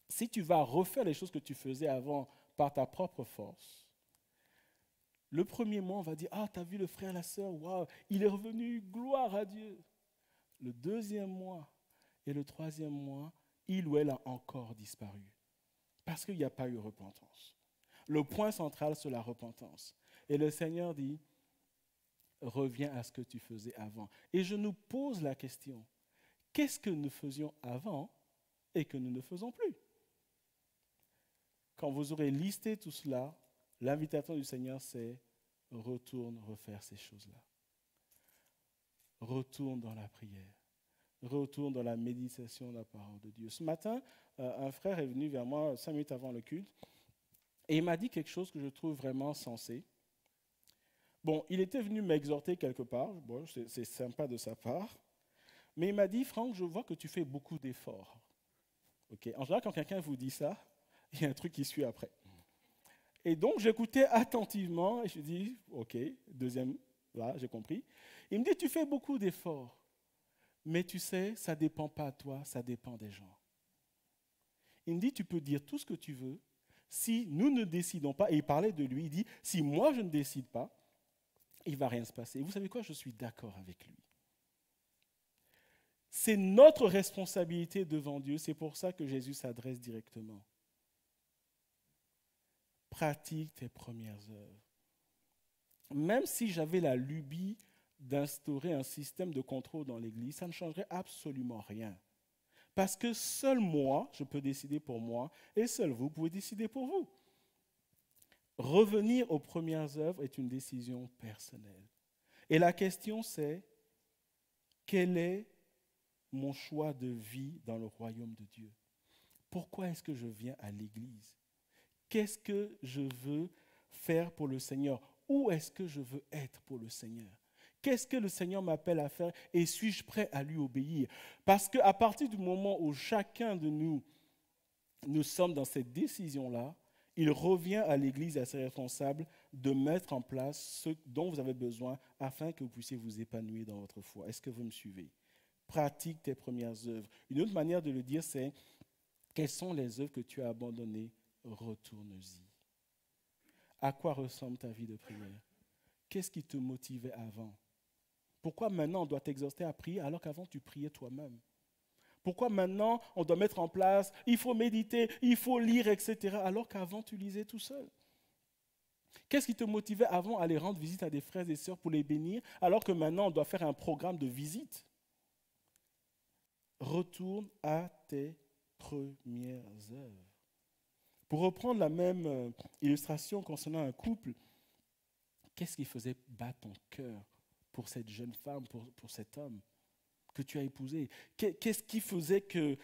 Si tu vas refaire les choses que tu faisais avant par ta propre force, le premier mois, on va dire, ah, tu as vu le frère, la sœur, waouh, il est revenu, gloire à Dieu. Le deuxième mois et le troisième mois, il ou elle a encore disparu. Parce qu'il n'y a pas eu repentance. Le point central, c'est la repentance. Et le Seigneur dit, reviens à ce que tu faisais avant. Et je nous pose la question, qu'est-ce que nous faisions avant et que nous ne faisons plus? Quand vous aurez listé tout cela, l'invitation du Seigneur, c'est retourne refaire ces choses-là. Retourne dans la prière. Retourne dans la méditation de la parole de Dieu. Ce matin, un frère est venu vers moi 5 minutes avant le culte et il m'a dit quelque chose que je trouve vraiment sensé. Bon, il était venu m'exhorter quelque part. Bon, c'est sympa de sa part. Mais il m'a dit, Franck, je vois que tu fais beaucoup d'efforts. Okay. En général, quand quelqu'un vous dit ça, il y a un truc qui suit après. Et donc, j'écoutais attentivement et je dis, ok, deuxième, là, j'ai compris. Il me dit, tu fais beaucoup d'efforts, mais tu sais, ça ne dépend pas de toi, ça dépend des gens. Il me dit, tu peux dire tout ce que tu veux, si nous ne décidons pas, et il parlait de lui, il dit, si moi je ne décide pas, il ne va rien se passer. Et vous savez quoi, je suis d'accord avec lui. C'est notre responsabilité devant Dieu, c'est pour ça que Jésus s'adresse directement. Pratique tes premières œuvres. Même si j'avais la lubie d'instaurer un système de contrôle dans l'Église, ça ne changerait absolument rien. Parce que seul moi, je peux décider pour moi, et seul vous pouvez décider pour vous. Revenir aux premières œuvres est une décision personnelle. Et la question c'est, quel est mon choix de vie dans le royaume de Dieu? Pourquoi est-ce que je viens à l'Église? Qu'est-ce que je veux faire pour le Seigneur? Où est-ce que je veux être pour le Seigneur? Qu'est-ce que le Seigneur m'appelle à faire et suis-je prêt à lui obéir? Parce qu'à partir du moment où chacun de nous sommes dans cette décision-là, il revient à l'Église et à ses responsables de mettre en place ce dont vous avez besoin afin que vous puissiez vous épanouir dans votre foi. Est-ce que vous me suivez? Pratique tes premières œuvres. Une autre manière de le dire, c'est quelles sont les œuvres que tu as abandonnées? Retourne-y. À quoi ressemble ta vie de prière? Qu'est-ce qui te motivait avant? Pourquoi maintenant on doit t'exhorter à prier alors qu'avant tu priais toi-même? Pourquoi maintenant on doit mettre en place, il faut méditer, il faut lire, etc. alors qu'avant tu lisais tout seul? Qu'est-ce qui te motivait avant à aller rendre visite à des frères et sœurs pour les bénir alors que maintenant on doit faire un programme de visite? Retourne à tes premières œuvres. Pour reprendre la même illustration concernant un couple, qu'est-ce qui faisait battre ton cœur pour cette jeune femme, pour cet homme que tu as épousé? Qu'est-ce qui faisait que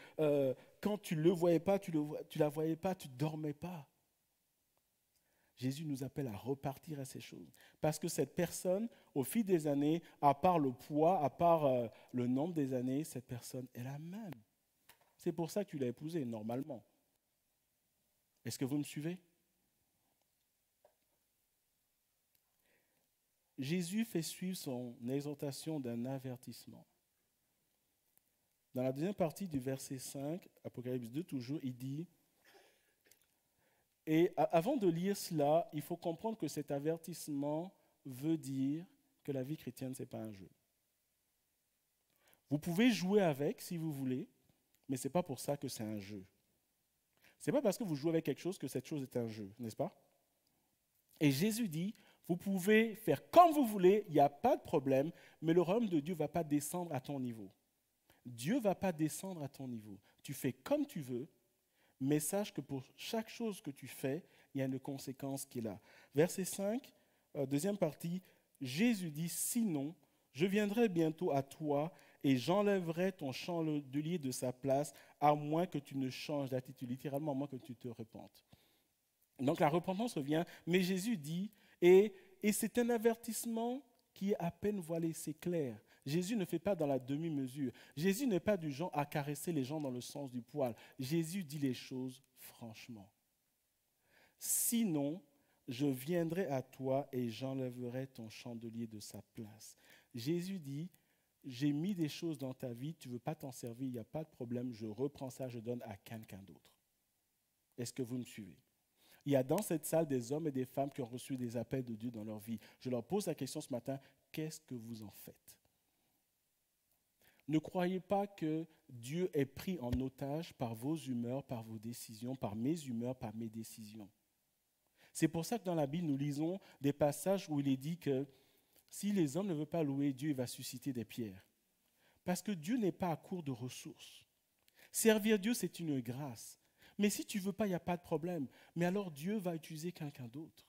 quand tu ne le voyais pas, tu la voyais pas, tu ne dormais pas? Jésus nous appelle à repartir à ces choses. Parce que cette personne, au fil des années, à part le poids, à part le nombre des années, cette personne est la même. C'est pour ça que tu l'as épousée, normalement. Est-ce que vous me suivez? Jésus fait suivre son exhortation d'un avertissement. Dans la deuxième partie du verset 5, Apocalypse 2 toujours, il dit, et avant de lire cela, il faut comprendre que cet avertissement veut dire que la vie chrétienne, ce n'est pas un jeu. Vous pouvez jouer avec si vous voulez, mais ce n'est pas pour ça que c'est un jeu. Ce n'est pas parce que vous jouez avec quelque chose que cette chose est un jeu, n'est-ce pas? Et Jésus dit, vous pouvez faire comme vous voulez, il n'y a pas de problème, mais le royaume de Dieu ne va pas descendre à ton niveau. Dieu ne va pas descendre à ton niveau. Tu fais comme tu veux, mais sache que pour chaque chose que tu fais, il y a une conséquence qui est là. Verset 5, deuxième partie, Jésus dit, sinon, je viendrai bientôt à toi et j'enlèverai ton chandelier de sa place, à moins que tu ne changes d'attitude, littéralement, à moins que tu te repentes. Donc la repentance revient, mais Jésus dit, et c'est un avertissement qui est à peine voilé, c'est clair. Jésus ne fait pas dans la demi-mesure. Jésus n'est pas du genre à caresser les gens dans le sens du poil. Jésus dit les choses franchement. Sinon, je viendrai à toi et j'enlèverai ton chandelier de sa place. Jésus dit, j'ai mis des choses dans ta vie, tu ne veux pas t'en servir, il n'y a pas de problème, je reprends ça, je donne à quelqu'un d'autre. Est-ce que vous me suivez? Il y a dans cette salle des hommes et des femmes qui ont reçu des appels de Dieu dans leur vie. Je leur pose la question ce matin, qu'est-ce que vous en faites? Ne croyez pas que Dieu est pris en otage par vos humeurs, par vos décisions, par mes humeurs, par mes décisions. C'est pour ça que dans la Bible, nous lisons des passages où il est dit que si les hommes ne veulent pas louer Dieu, il va susciter des pierres. Parce que Dieu n'est pas à court de ressources. Servir Dieu, c'est une grâce. Mais si tu ne veux pas, il n'y a pas de problème. Mais alors Dieu va utiliser quelqu'un d'autre.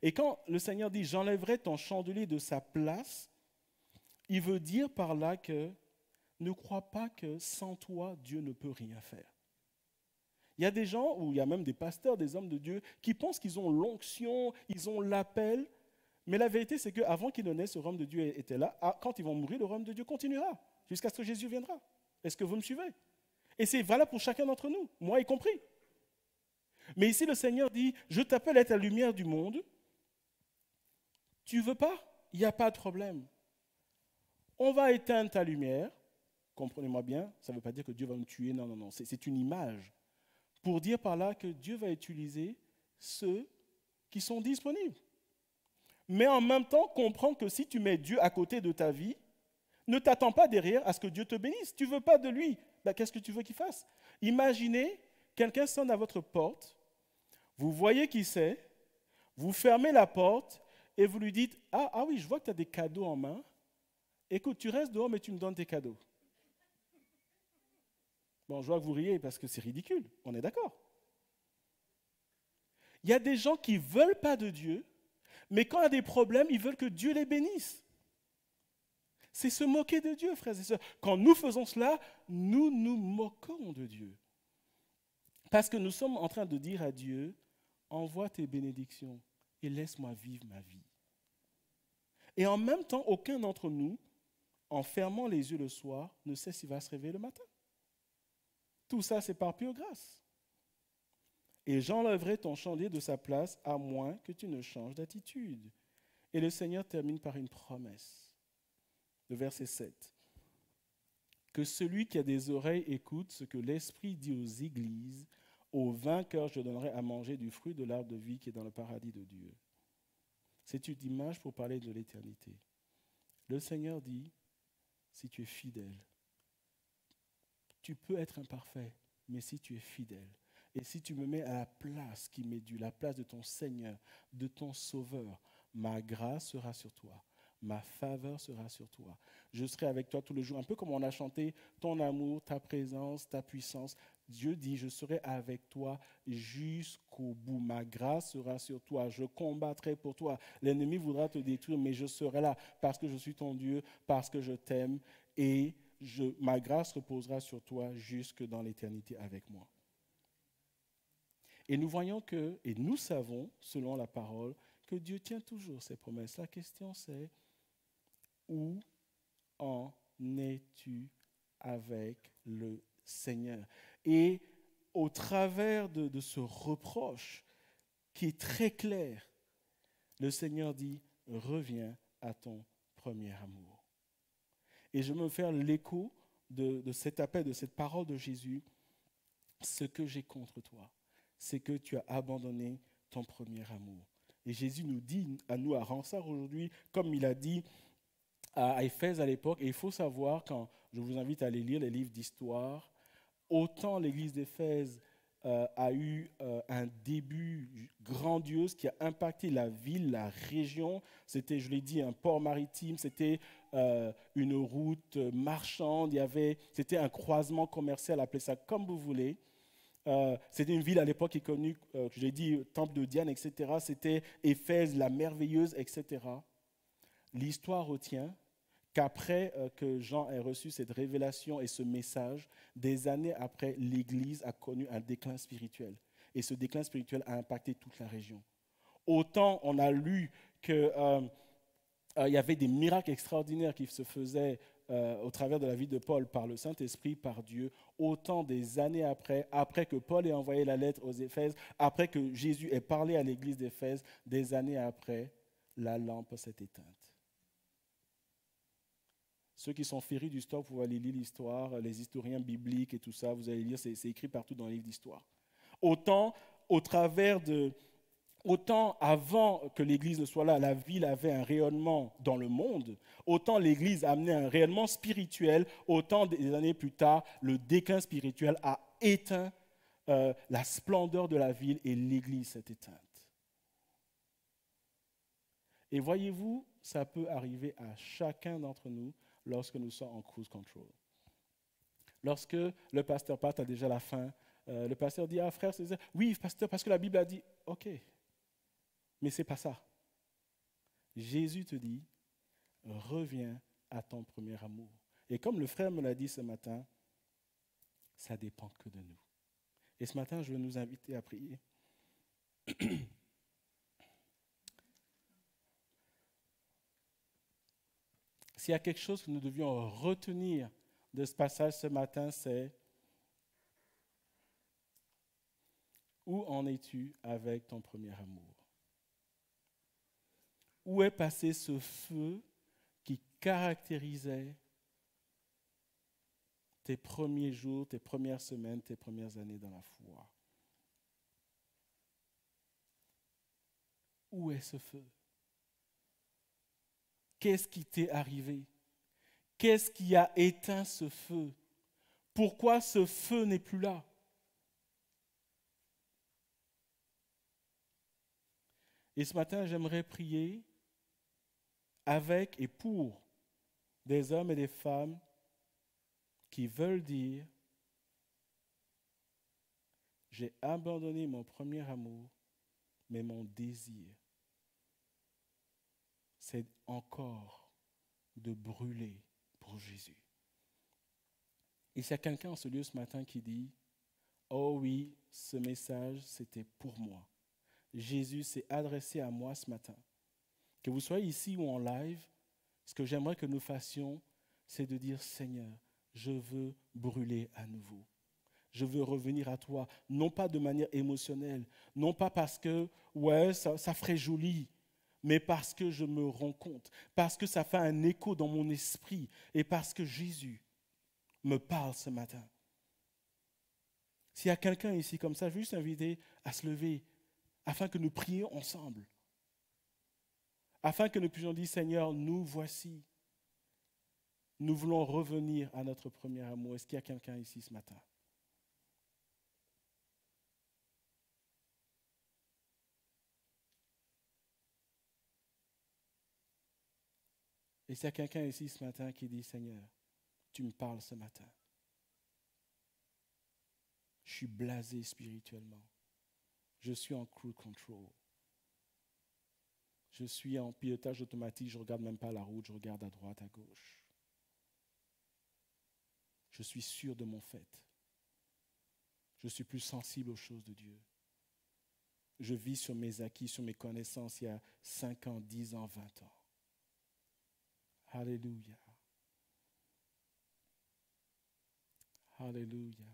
Et quand le Seigneur dit « j'enlèverai ton chandelier de sa place », il veut dire par là que ne crois pas que sans toi, Dieu ne peut rien faire. Il y a des gens, ou il y a même des pasteurs, des hommes de Dieu, qui pensent qu'ils ont l'onction, ils ont l'appel, mais la vérité c'est qu'avant qu'ils ne naissent, le royaume de Dieu était là. Quand ils vont mourir, le royaume de Dieu continuera, jusqu'à ce que Jésus viendra. Est-ce que vous me suivez? Et c'est valable pour chacun d'entre nous, moi y compris. Mais ici, le Seigneur dit, je t'appelle à être la lumière du monde. Tu ne veux pas? Il n'y a pas de problème. On va éteindre ta lumière. Comprenez-moi bien, ça ne veut pas dire que Dieu va nous tuer. Non, non, non. C'est une image. Pour dire par là que Dieu va utiliser ceux qui sont disponibles. Mais en même temps, comprends que si tu mets Dieu à côté de ta vie, ne t'attends pas derrière à ce que Dieu te bénisse. Tu ne veux pas de lui. Ben, qu'est-ce que tu veux qu'il fasse? Imaginez, quelqu'un sonne à votre porte, vous voyez qui c'est, vous fermez la porte et vous lui dites « Ah oui, je vois que tu as des cadeaux en main. Écoute, tu restes dehors, mais tu me donnes tes cadeaux. » Bon, je vois que vous riez parce que c'est ridicule. On est d'accord. Il y a des gens qui ne veulent pas de Dieu, mais quand il y a des problèmes, ils veulent que Dieu les bénisse. C'est se moquer de Dieu, frères et sœurs. Quand nous faisons cela, nous nous moquons de Dieu. Parce que nous sommes en train de dire à Dieu, envoie tes bénédictions et laisse-moi vivre ma vie. Et en même temps, aucun d'entre nous, en fermant les yeux le soir, ne sait s'il va se réveiller le matin. Tout ça, c'est par pure grâce. Et j'enlèverai ton chandelier de sa place, à moins que tu ne changes d'attitude. Et le Seigneur termine par une promesse. Le verset 7. Que celui qui a des oreilles écoute ce que l'Esprit dit aux églises. Aux vainqueurs, je donnerai à manger du fruit de l'arbre de vie qui est dans le paradis de Dieu. C'est une image pour parler de l'éternité. Le Seigneur dit, si tu es fidèle, tu peux être imparfait, mais si tu es fidèle, et si tu me mets à la place qui m'est due, la place de ton Seigneur, de ton Sauveur, ma grâce sera sur toi. Ma faveur sera sur toi. Je serai avec toi tous les jours. Un peu comme on a chanté, ton amour, ta présence, ta puissance. Dieu dit, je serai avec toi jusqu'au bout. Ma grâce sera sur toi. Je combattrai pour toi. L'ennemi voudra te détruire, mais je serai là parce que je suis ton Dieu, parce que je t'aime. Et ma grâce reposera sur toi jusque dans l'éternité avec moi. Et nous voyons que, et nous savons, selon la parole, que Dieu tient toujours ses promesses. La question c'est, où en es-tu avec le Seigneur? Et au travers de ce reproche qui est très clair, le Seigneur dit, reviens à ton premier amour. Et je me fais l'écho de cet appel, de cette parole de Jésus. Ce que j'ai contre toi, c'est que tu as abandonné ton premier amour. Et Jésus nous dit à nous, à Rensart aujourd'hui, comme il a dit à Éphèse à l'époque, et il faut savoir, quand je vous invite à aller lire les livres d'histoire, autant l'église d'Éphèse a eu un début grandiose qui a impacté la ville, la région. C'était, je l'ai dit, un port maritime, c'était une route marchande, c'était un croisement commercial, appelez ça comme vous voulez. C'était une ville à l'époque qui est connue, je l'ai dit, temple de Diane, etc. C'était Éphèse, la merveilleuse, etc. L'histoire retient qu'après que Jean ait reçu cette révélation et ce message, des années après, l'Église a connu un déclin spirituel. Et ce déclin spirituel a impacté toute la région. Autant on a lu qu'il y avait des miracles extraordinaires qui se faisaient au travers de la vie de Paul par le Saint-Esprit, par Dieu, autant des années après que Paul ait envoyé la lettre aux Éphèses, après que Jésus ait parlé à l'Église d'Éphèse, des années après, la lampe s'est éteinte. Ceux qui sont férus d'histoire, vous pouvez aller lire l'histoire, les historiens bibliques et tout ça, vous allez lire, c'est écrit partout dans les livres d'histoire. Autant avant que l'Église ne soit là, la ville avait un rayonnement dans le monde, autant l'Église a amené un rayonnement spirituel, autant des années plus tard, le déclin spirituel a éteint la splendeur de la ville et l'Église s'est éteinte. Et voyez-vous, ça peut arriver à chacun d'entre nous lorsque nous sommes en cruise control. Lorsque le pasteur Pat a déjà la fin, le pasteur dit, frère, oui, pasteur, parce que la Bible a dit, ok, mais ce n'est pas ça. Jésus te dit, reviens à ton premier amour. Et comme le frère me l'a dit ce matin, ça ne dépend que de nous. Et ce matin, je veux nous inviter à prier. S'il y a quelque chose que nous devions retenir de ce passage ce matin, c'est où en es-tu avec ton premier amour? Où est passé ce feu qui caractérisait tes premiers jours, tes premières semaines, tes premières années dans la foi? Où est ce feu? Qu'est-ce qui t'est arrivé? Qu'est-ce qui a éteint ce feu? Pourquoi ce feu n'est plus là? Et ce matin, j'aimerais prier avec et pour des hommes et des femmes qui veulent dire « J'ai abandonné mon premier amour, mais mon désir, c'est encore de brûler pour Jésus. » Et s'il y a quelqu'un en ce lieu ce matin qui dit « Oh oui, ce message, c'était pour moi. Jésus s'est adressé à moi ce matin. » Que vous soyez ici ou en live, ce que j'aimerais que nous fassions, c'est de dire « Seigneur, je veux brûler à nouveau. Je veux revenir à toi, non pas de manière émotionnelle, non pas parce que, ouais, ça ferait joli, mais parce que je me rends compte, parce que ça fait un écho dans mon esprit et parce que Jésus me parle ce matin. » S'il y a quelqu'un ici comme ça, je veux juste inviter à se lever afin que nous prions ensemble. Afin que nous puissions dire, Seigneur, nous voici. Nous voulons revenir à notre premier amour. Est-ce qu'il y a quelqu'un ici ce matin? Et s'il y a quelqu'un ici ce matin qui dit, Seigneur, tu me parles ce matin. Je suis blasé spirituellement. Je suis en cruise control. Je suis en pilotage automatique, je ne regarde même pas la route, je regarde à droite, à gauche. Je suis sûr de mon fait. Je suis plus sensible aux choses de Dieu. Je vis sur mes acquis, sur mes connaissances il y a 5 ans, 10 ans, 20 ans. Alléluia. Alléluia.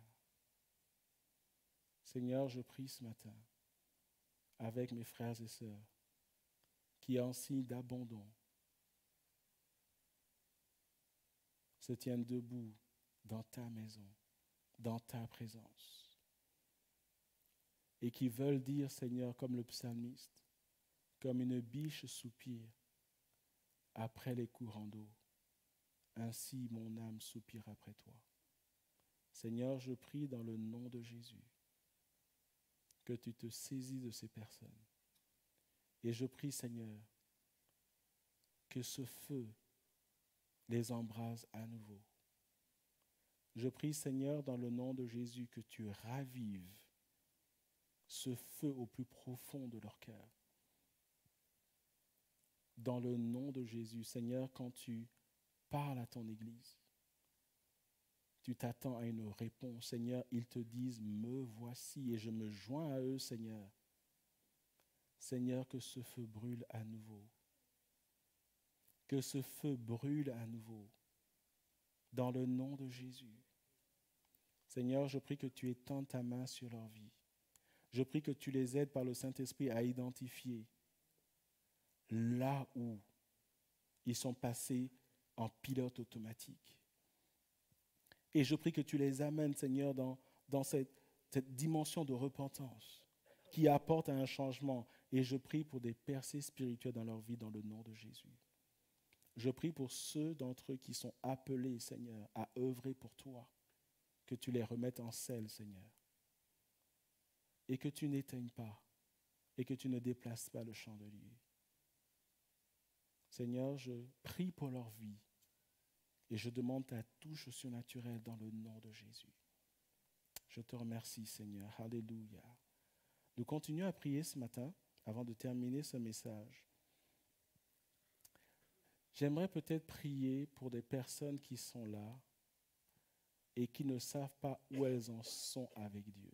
Seigneur, je prie ce matin avec mes frères et sœurs qui en signe d'abandon se tiennent debout dans ta maison, dans ta présence, et qui veulent dire, Seigneur, comme le psalmiste, comme une biche soupire après les courants d'eau, ainsi mon âme soupire après toi. Seigneur, je prie dans le nom de Jésus que tu te saisis de ces personnes. Et je prie, Seigneur, que ce feu les embrase à nouveau. Je prie, Seigneur, dans le nom de Jésus, que tu ravives ce feu au plus profond de leur cœur. Dans le nom de Jésus, Seigneur, quand tu parles à ton Église, tu t'attends à une réponse. Seigneur, ils te disent, me voici, et je me joins à eux, Seigneur. Seigneur, que ce feu brûle à nouveau. Que ce feu brûle à nouveau. Dans le nom de Jésus. Seigneur, je prie que tu étendes ta main sur leur vie. Je prie que tu les aides par le Saint-Esprit à identifier là où ils sont passés en pilote automatique. Et je prie que tu les amènes, Seigneur, dans cette dimension de repentance qui apporte un changement. Et je prie pour des percées spirituelles dans leur vie, dans le nom de Jésus. Je prie pour ceux d'entre eux qui sont appelés, Seigneur, à œuvrer pour toi, que tu les remettes en selle, Seigneur, et que tu n'éteignes pas, et que tu ne déplaces pas le chandelier. Seigneur, je prie pour leur vie, et je demande ta touche surnaturelle dans le nom de Jésus. Je te remercie, Seigneur. Alléluia. Nous continuons à prier ce matin, avant de terminer ce message. J'aimerais peut-être prier pour des personnes qui sont là et qui ne savent pas où elles en sont avec Dieu.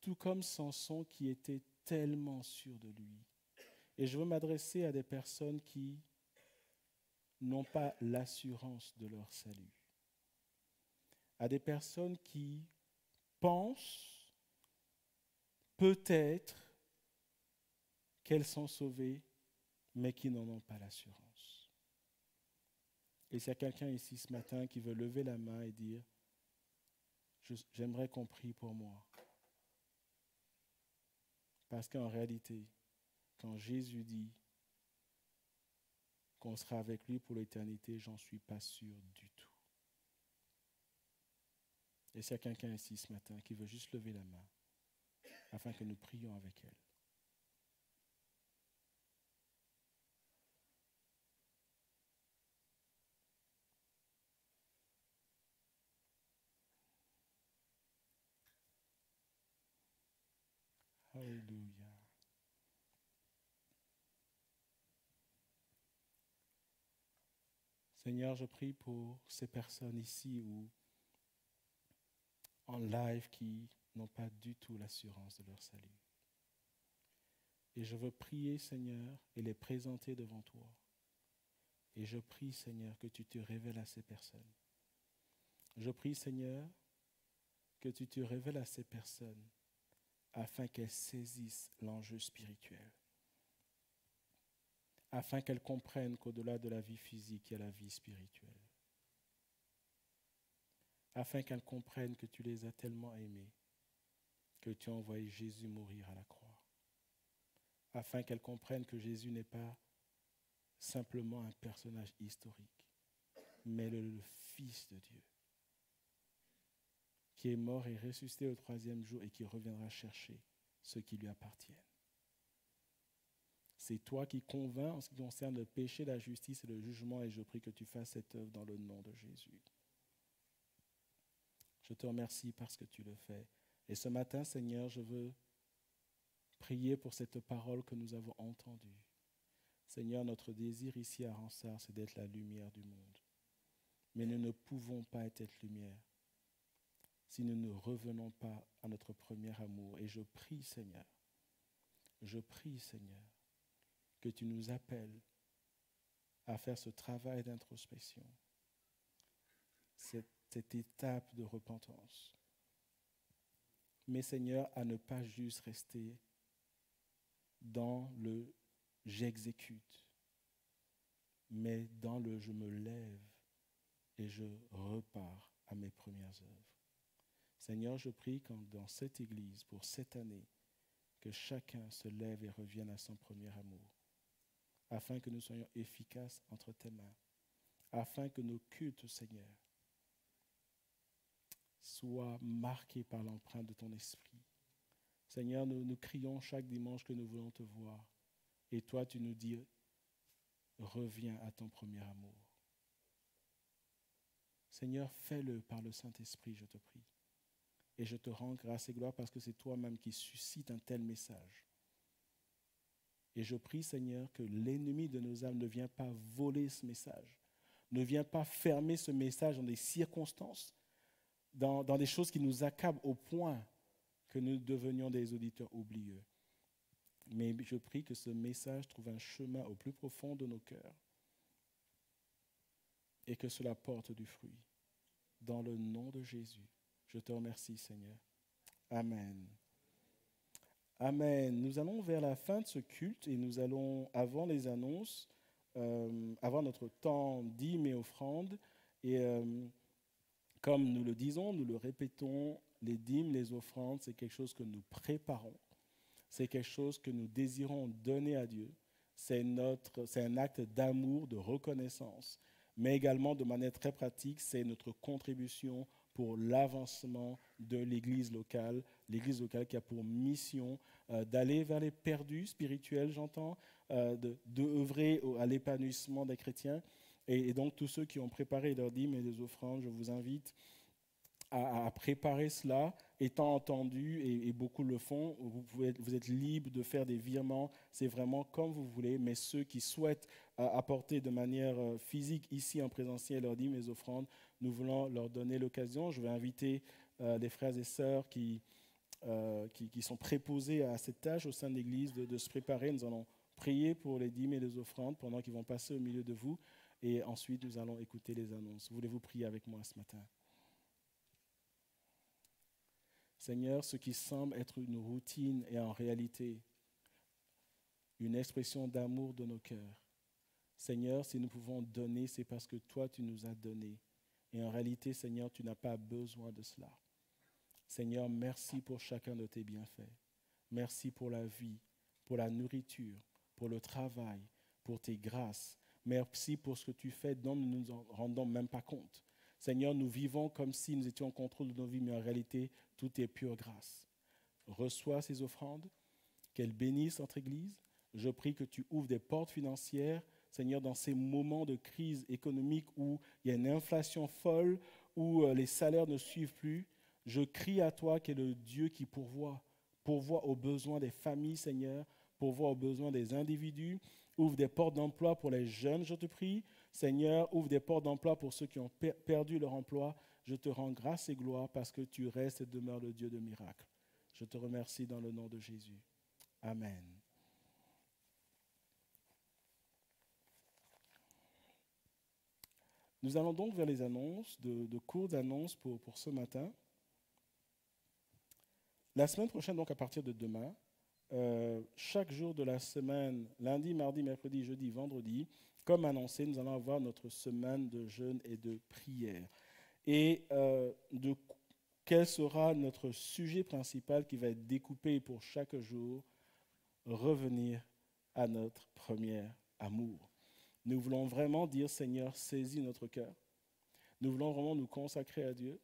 Tout comme Samson qui était tellement sûr de lui. Et je veux m'adresser à des personnes qui n'ont pas l'assurance de leur salut. À des personnes qui pensent peut-être qu'elles sont sauvées, mais qui n'en ont pas l'assurance. Et s'il y a quelqu'un ici ce matin qui veut lever la main et dire « J'aimerais qu'on prie pour moi ». Parce qu'en réalité, quand Jésus dit qu'on sera avec lui pour l'éternité, j'en suis pas sûr du tout. Et s'il y a quelqu'un ici ce matin qui veut juste lever la main, afin que nous prions avec elle. Alléluia. Seigneur, je prie pour ces personnes ici ou en live qui n'ont pas du tout l'assurance de leur salut. Et je veux prier, Seigneur, et les présenter devant toi. Et je prie, Seigneur, que tu te révèles à ces personnes. Je prie, Seigneur, que tu te révèles à ces personnes afin qu'elles saisissent l'enjeu spirituel. Afin qu'elles comprennent qu'au-delà de la vie physique, il y a la vie spirituelle. Afin qu'elles comprennent que tu les as tellement aimées, que tu as envoyé Jésus mourir à la croix. Afin qu'elles comprennent que Jésus n'est pas simplement un personnage historique, mais le Fils de Dieu, qui est mort et ressuscité au 3e jour et qui reviendra chercher ceux qui lui appartiennent. C'est toi qui convaincs en ce qui concerne le péché, la justice et le jugement, et je prie que tu fasses cette œuvre dans le nom de Jésus. Je te remercie parce que tu le fais. Et ce matin, Seigneur, je veux prier pour cette parole que nous avons entendue. Seigneur, notre désir ici à Ronsard, c'est d'être la lumière du monde. Mais nous ne pouvons pas être lumière si nous ne revenons pas à notre premier amour. Et je prie, Seigneur, que tu nous appelles à faire ce travail d'introspection, cette étape de repentance. Mais Seigneur, à ne pas juste rester dans le j'exécute, mais dans le je me lève et je repars à mes premières œuvres. Seigneur, je prie dans cette Église, pour cette année, que chacun se lève et revienne à son premier amour, afin que nous soyons efficaces entre tes mains, afin que nos cultes, Seigneur, soient marqués par l'empreinte de ton esprit. Seigneur, nous crions chaque dimanche que nous voulons te voir, et toi, tu nous dis, reviens à ton premier amour. Seigneur, fais-le par le Saint-Esprit, je te prie. Et je te rends grâce et gloire parce que c'est toi-même qui suscite un tel message. Et je prie, Seigneur, que l'ennemi de nos âmes ne vienne pas voler ce message, ne vienne pas fermer ce message dans des circonstances, dans des choses qui nous accablent au point que nous devenions des auditeurs oublieux. Mais je prie que ce message trouve un chemin au plus profond de nos cœurs et que cela porte du fruit. Dans le nom de Jésus. Je te remercie, Seigneur. Amen. Amen. Nous allons vers la fin de ce culte et nous allons, avant les annonces, avoir notre temps dîmes et offrandes. Et comme nous le disons, nous le répétons, les dîmes, les offrandes, c'est quelque chose que nous préparons. C'est quelque chose que nous désirons donner à Dieu. C'est un acte d'amour, de reconnaissance. Mais également, de manière très pratique, c'est notre contribution pour l'avancement de l'Église locale qui a pour mission d'aller vers les perdus spirituels, j'entends, d'œuvrer à l'épanouissement des chrétiens. Et donc, tous ceux qui ont préparé leurs dîmes et les offrandes, je vous invite à préparer cela, étant entendu, et beaucoup le font, vous êtes libre de faire des virements, c'est vraiment comme vous voulez, mais ceux qui souhaitent apporter de manière physique ici en présentiel leurs dîmes et les offrandes, nous voulons leur donner l'occasion. Je vais inviter les frères et sœurs qui sont préposés à cette tâche au sein de l'Église de se préparer. Nous allons prier pour les dîmes et les offrandes pendant qu'ils vont passer au milieu de vous, et ensuite nous allons écouter les annonces. Voulez-vous prier avec moi ce matin? Seigneur, ce qui semble être une routine est en réalité une expression d'amour de nos cœurs. Seigneur, si nous pouvons donner, c'est parce que toi, tu nous as donné. Et en réalité, Seigneur, tu n'as pas besoin de cela. Seigneur, merci pour chacun de tes bienfaits. Merci pour la vie, pour la nourriture, pour le travail, pour tes grâces. Merci pour ce que tu fais dont nous ne nous en rendons même pas compte. Seigneur, nous vivons comme si nous étions en contrôle de nos vies, mais en réalité, tout est pure grâce. Reçois ces offrandes, qu'elles bénissent notre Église. Je prie que tu ouvres des portes financières, Seigneur, dans ces moments de crise économique où il y a une inflation folle, où les salaires ne suivent plus. Je crie à toi qui es le Dieu qui pourvoit aux besoins des familles, Seigneur, pourvoit aux besoins des individus. Ouvre des portes d'emploi pour les jeunes, je te prie. Seigneur, ouvre des portes d'emploi pour ceux qui ont perdu leur emploi. Je te rends grâce et gloire parce que tu restes et demeures le Dieu de miracles. Je te remercie dans le nom de Jésus. Amen. Nous allons donc vers les annonces, de courtes annonces pour ce matin. La semaine prochaine, donc à partir de demain, chaque jour de la semaine, lundi, mardi, mercredi, jeudi, vendredi, comme annoncé, nous allons avoir notre semaine de jeûne et de prière. Et quel sera notre sujet principal qui va être découpé pour chaque jour? Revenir à notre premier amour. Nous voulons vraiment dire, Seigneur, saisis notre cœur. Nous voulons vraiment nous consacrer à Dieu.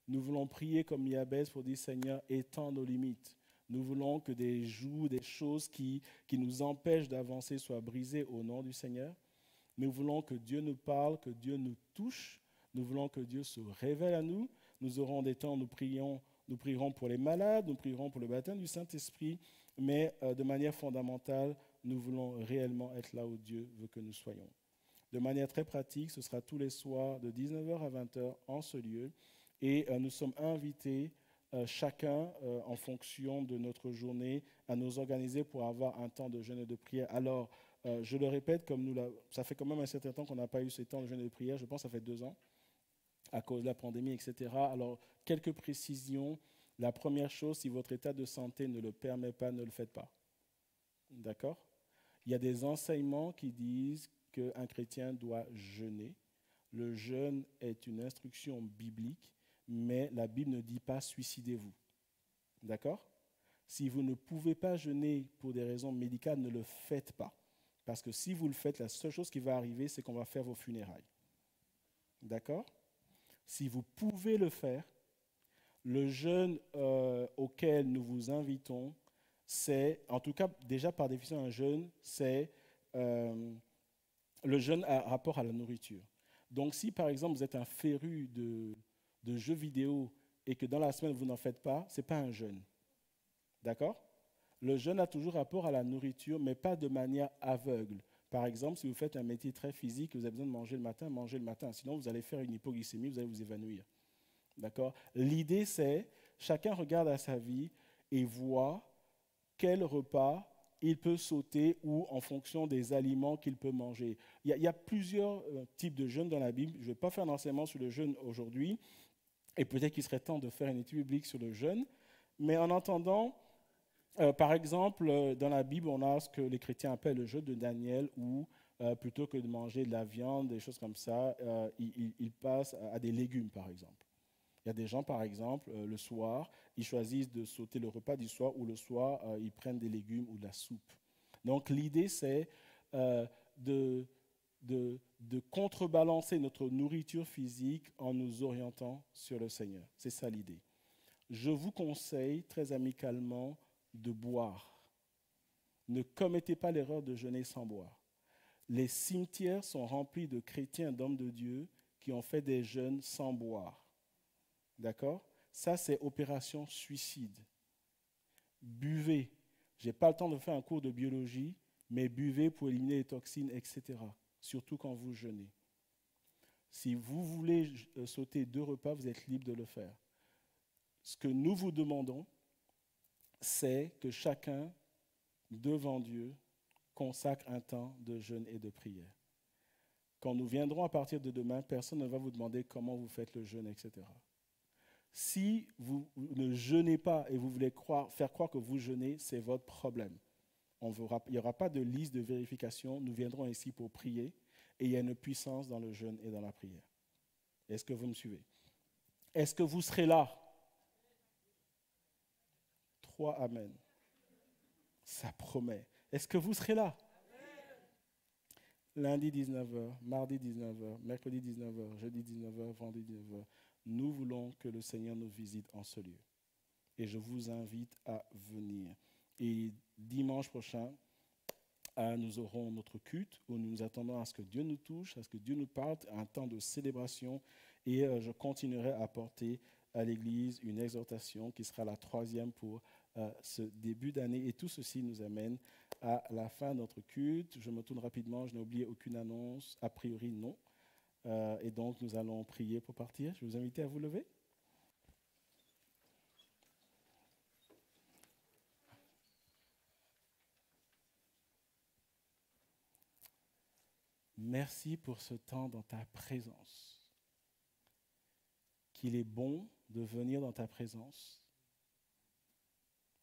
Nous voulons prier comme Jabez pour dire, Seigneur, étends nos limites. Nous voulons que des joues, des choses qui nous empêchent d'avancer soient brisées au nom du Seigneur. Nous voulons que Dieu nous parle, que Dieu nous touche. Nous voulons que Dieu se révèle à nous. Nous aurons des temps où nous prierons pour les malades, nous prierons pour le baptême du Saint-Esprit, mais de manière fondamentale, nous voulons réellement être là où Dieu veut que nous soyons. De manière très pratique, ce sera tous les soirs de 19h à 20h en ce lieu. Et nous sommes invités, chacun en fonction de notre journée, à nous organiser pour avoir un temps de jeûne et de prière. Alors, je le répète, ça fait quand même un certain temps qu'on n'a pas eu ce temps de jeûne et de prière, je pense que ça fait 2 ans, à cause de la pandémie, etc. Alors, quelques précisions. La première chose, si votre état de santé ne le permet pas, ne le faites pas. D'accord? Il y a des enseignements qui disent qu'un chrétien doit jeûner. Le jeûne est une instruction biblique, mais la Bible ne dit pas suicidez-vous. D'accord? Si vous ne pouvez pas jeûner pour des raisons médicales, ne le faites pas. Parce que si vous le faites, la seule chose qui va arriver, c'est qu'on va faire vos funérailles. D'accord? Si vous pouvez le faire, le jeûne auquel nous vous invitons, c'est, en tout cas, déjà par définition, un jeûne, c'est le jeûne a rapport à la nourriture. Donc, si par exemple vous êtes un féru de jeux vidéo et que dans la semaine vous n'en faites pas, ce n'est pas un jeûne. D'accord? Le jeûne a toujours rapport à la nourriture, mais pas de manière aveugle. Par exemple, si vous faites un métier très physique, vous avez besoin de manger le matin, mangez le matin. Sinon, vous allez faire une hypoglycémie, vous allez vous évanouir. D'accord? L'idée, c'est chacun regarde à sa vie et voit quel repas il peut sauter ou en fonction des aliments qu'il peut manger. Il y a plusieurs types de jeûnes dans la Bible. Je ne vais pas faire un enseignement sur le jeûne aujourd'hui, et peut-être qu'il serait temps de faire une étude biblique sur le jeûne. Mais en entendant, par exemple, dans la Bible, on a ce que les chrétiens appellent le jeûne de Daniel, où plutôt que de manger de la viande, des choses comme ça, ils passent à des légumes, par exemple. Il y a des gens, par exemple, le soir, ils choisissent de sauter le repas du soir ou le soir, ils prennent des légumes ou de la soupe. Donc l'idée, c'est de contrebalancer notre nourriture physique en nous orientant sur le Seigneur. C'est ça l'idée. Je vous conseille très amicalement de boire. Ne commettez pas l'erreur de jeûner sans boire. Les cimetières sont remplis de chrétiens, d'hommes de Dieu qui ont fait des jeûnes sans boire. D'accord? Ça, c'est opération suicide. Buvez. Je n'ai pas le temps de faire un cours de biologie, mais buvez pour éliminer les toxines, etc. Surtout quand vous jeûnez. Si vous voulez sauter 2 repas, vous êtes libre de le faire. Ce que nous vous demandons, c'est que chacun, devant Dieu, consacre un temps de jeûne et de prière. Quand nous viendrons à partir de demain, personne ne va vous demander comment vous faites le jeûne, etc. Si vous ne jeûnez pas et vous voulez faire croire que vous jeûnez, c'est votre problème. Il n'y aura pas de liste de vérification. Nous viendrons ici pour prier et il y a une puissance dans le jeûne et dans la prière. Est-ce que vous me suivez? Est-ce que vous serez là? 3 amen. Ça promet. Est-ce que vous serez là? Lundi 19h, mardi 19h, mercredi 19h, jeudi 19h, vendredi 19h. Nous voulons que le Seigneur nous visite en ce lieu. Et je vous invite à venir. Et dimanche prochain, nous aurons notre culte où nous nous attendons à ce que Dieu nous touche, à ce que Dieu nous parle, un temps de célébration. Et je continuerai à apporter à l'Église une exhortation qui sera la 3e pour ce début d'année. Et tout ceci nous amène à la fin de notre culte. Je me tourne rapidement, je n'ai oublié aucune annonce, a priori non. Et donc nous allons prier pour partir. Je vous invite à vous lever. Merci pour ce temps dans ta présence. Qu'il est bon de venir dans ta présence.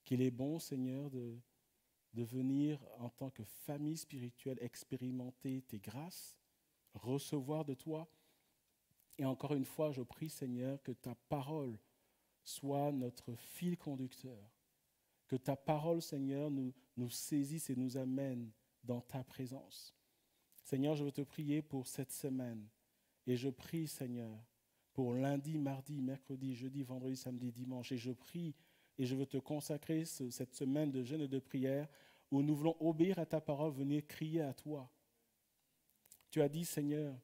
Qu'il est bon, Seigneur, de venir en tant que famille spirituelle, expérimenter tes grâces, recevoir de toi. Et encore une fois, je prie, Seigneur, que ta parole soit notre fil conducteur. Que ta parole, Seigneur, nous saisisse et nous amène dans ta présence. Seigneur, je veux te prier pour cette semaine. Et je prie, Seigneur, pour lundi, mardi, mercredi, jeudi, vendredi, samedi, dimanche. Et je prie et je veux te consacrer cette semaine de jeûne et de prière où nous voulons obéir à ta parole, venir crier à toi. Tu as dit, Seigneur,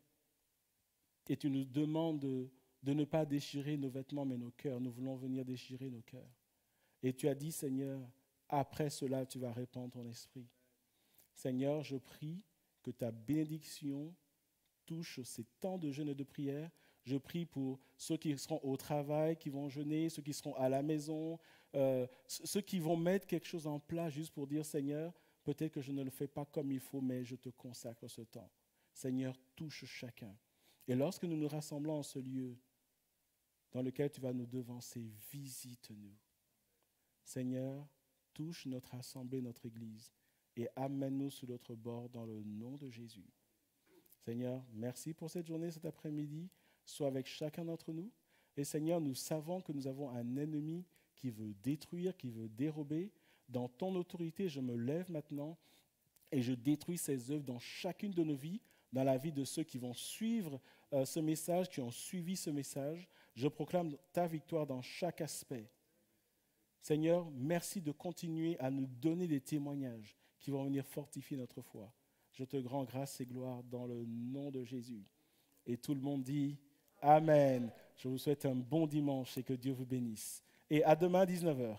et tu nous demandes de ne pas déchirer nos vêtements, mais nos cœurs. Nous voulons venir déchirer nos cœurs. Et tu as dit, Seigneur, après cela, tu vas répandre ton esprit. Seigneur, je prie que ta bénédiction touche ces temps de jeûne et de prière. Je prie pour ceux qui seront au travail, qui vont jeûner, ceux qui seront à la maison, ceux qui vont mettre quelque chose en place juste pour dire, Seigneur, peut-être que je ne le fais pas comme il faut, mais je te consacre ce temps. Seigneur, touche chacun. Et lorsque nous nous rassemblons en ce lieu dans lequel tu vas nous devancer, visite-nous. Seigneur, touche notre assemblée, notre Église, et amène-nous sur l'autre bord dans le nom de Jésus. Seigneur, merci pour cette journée, cet après-midi. Sois avec chacun d'entre nous. Et Seigneur, nous savons que nous avons un ennemi qui veut détruire, qui veut dérober. Dans ton autorité, je me lève maintenant et je détruis ces œuvres dans chacune de nos vies, dans la vie de ceux qui vont suivre ce message, qui ont suivi ce message. Je proclame ta victoire dans chaque aspect. Seigneur, merci de continuer à nous donner des témoignages qui vont venir fortifier notre foi. Je te rends grâce et gloire dans le nom de Jésus. Et tout le monde dit Amen. Je vous souhaite un bon dimanche et que Dieu vous bénisse. Et à demain 19h.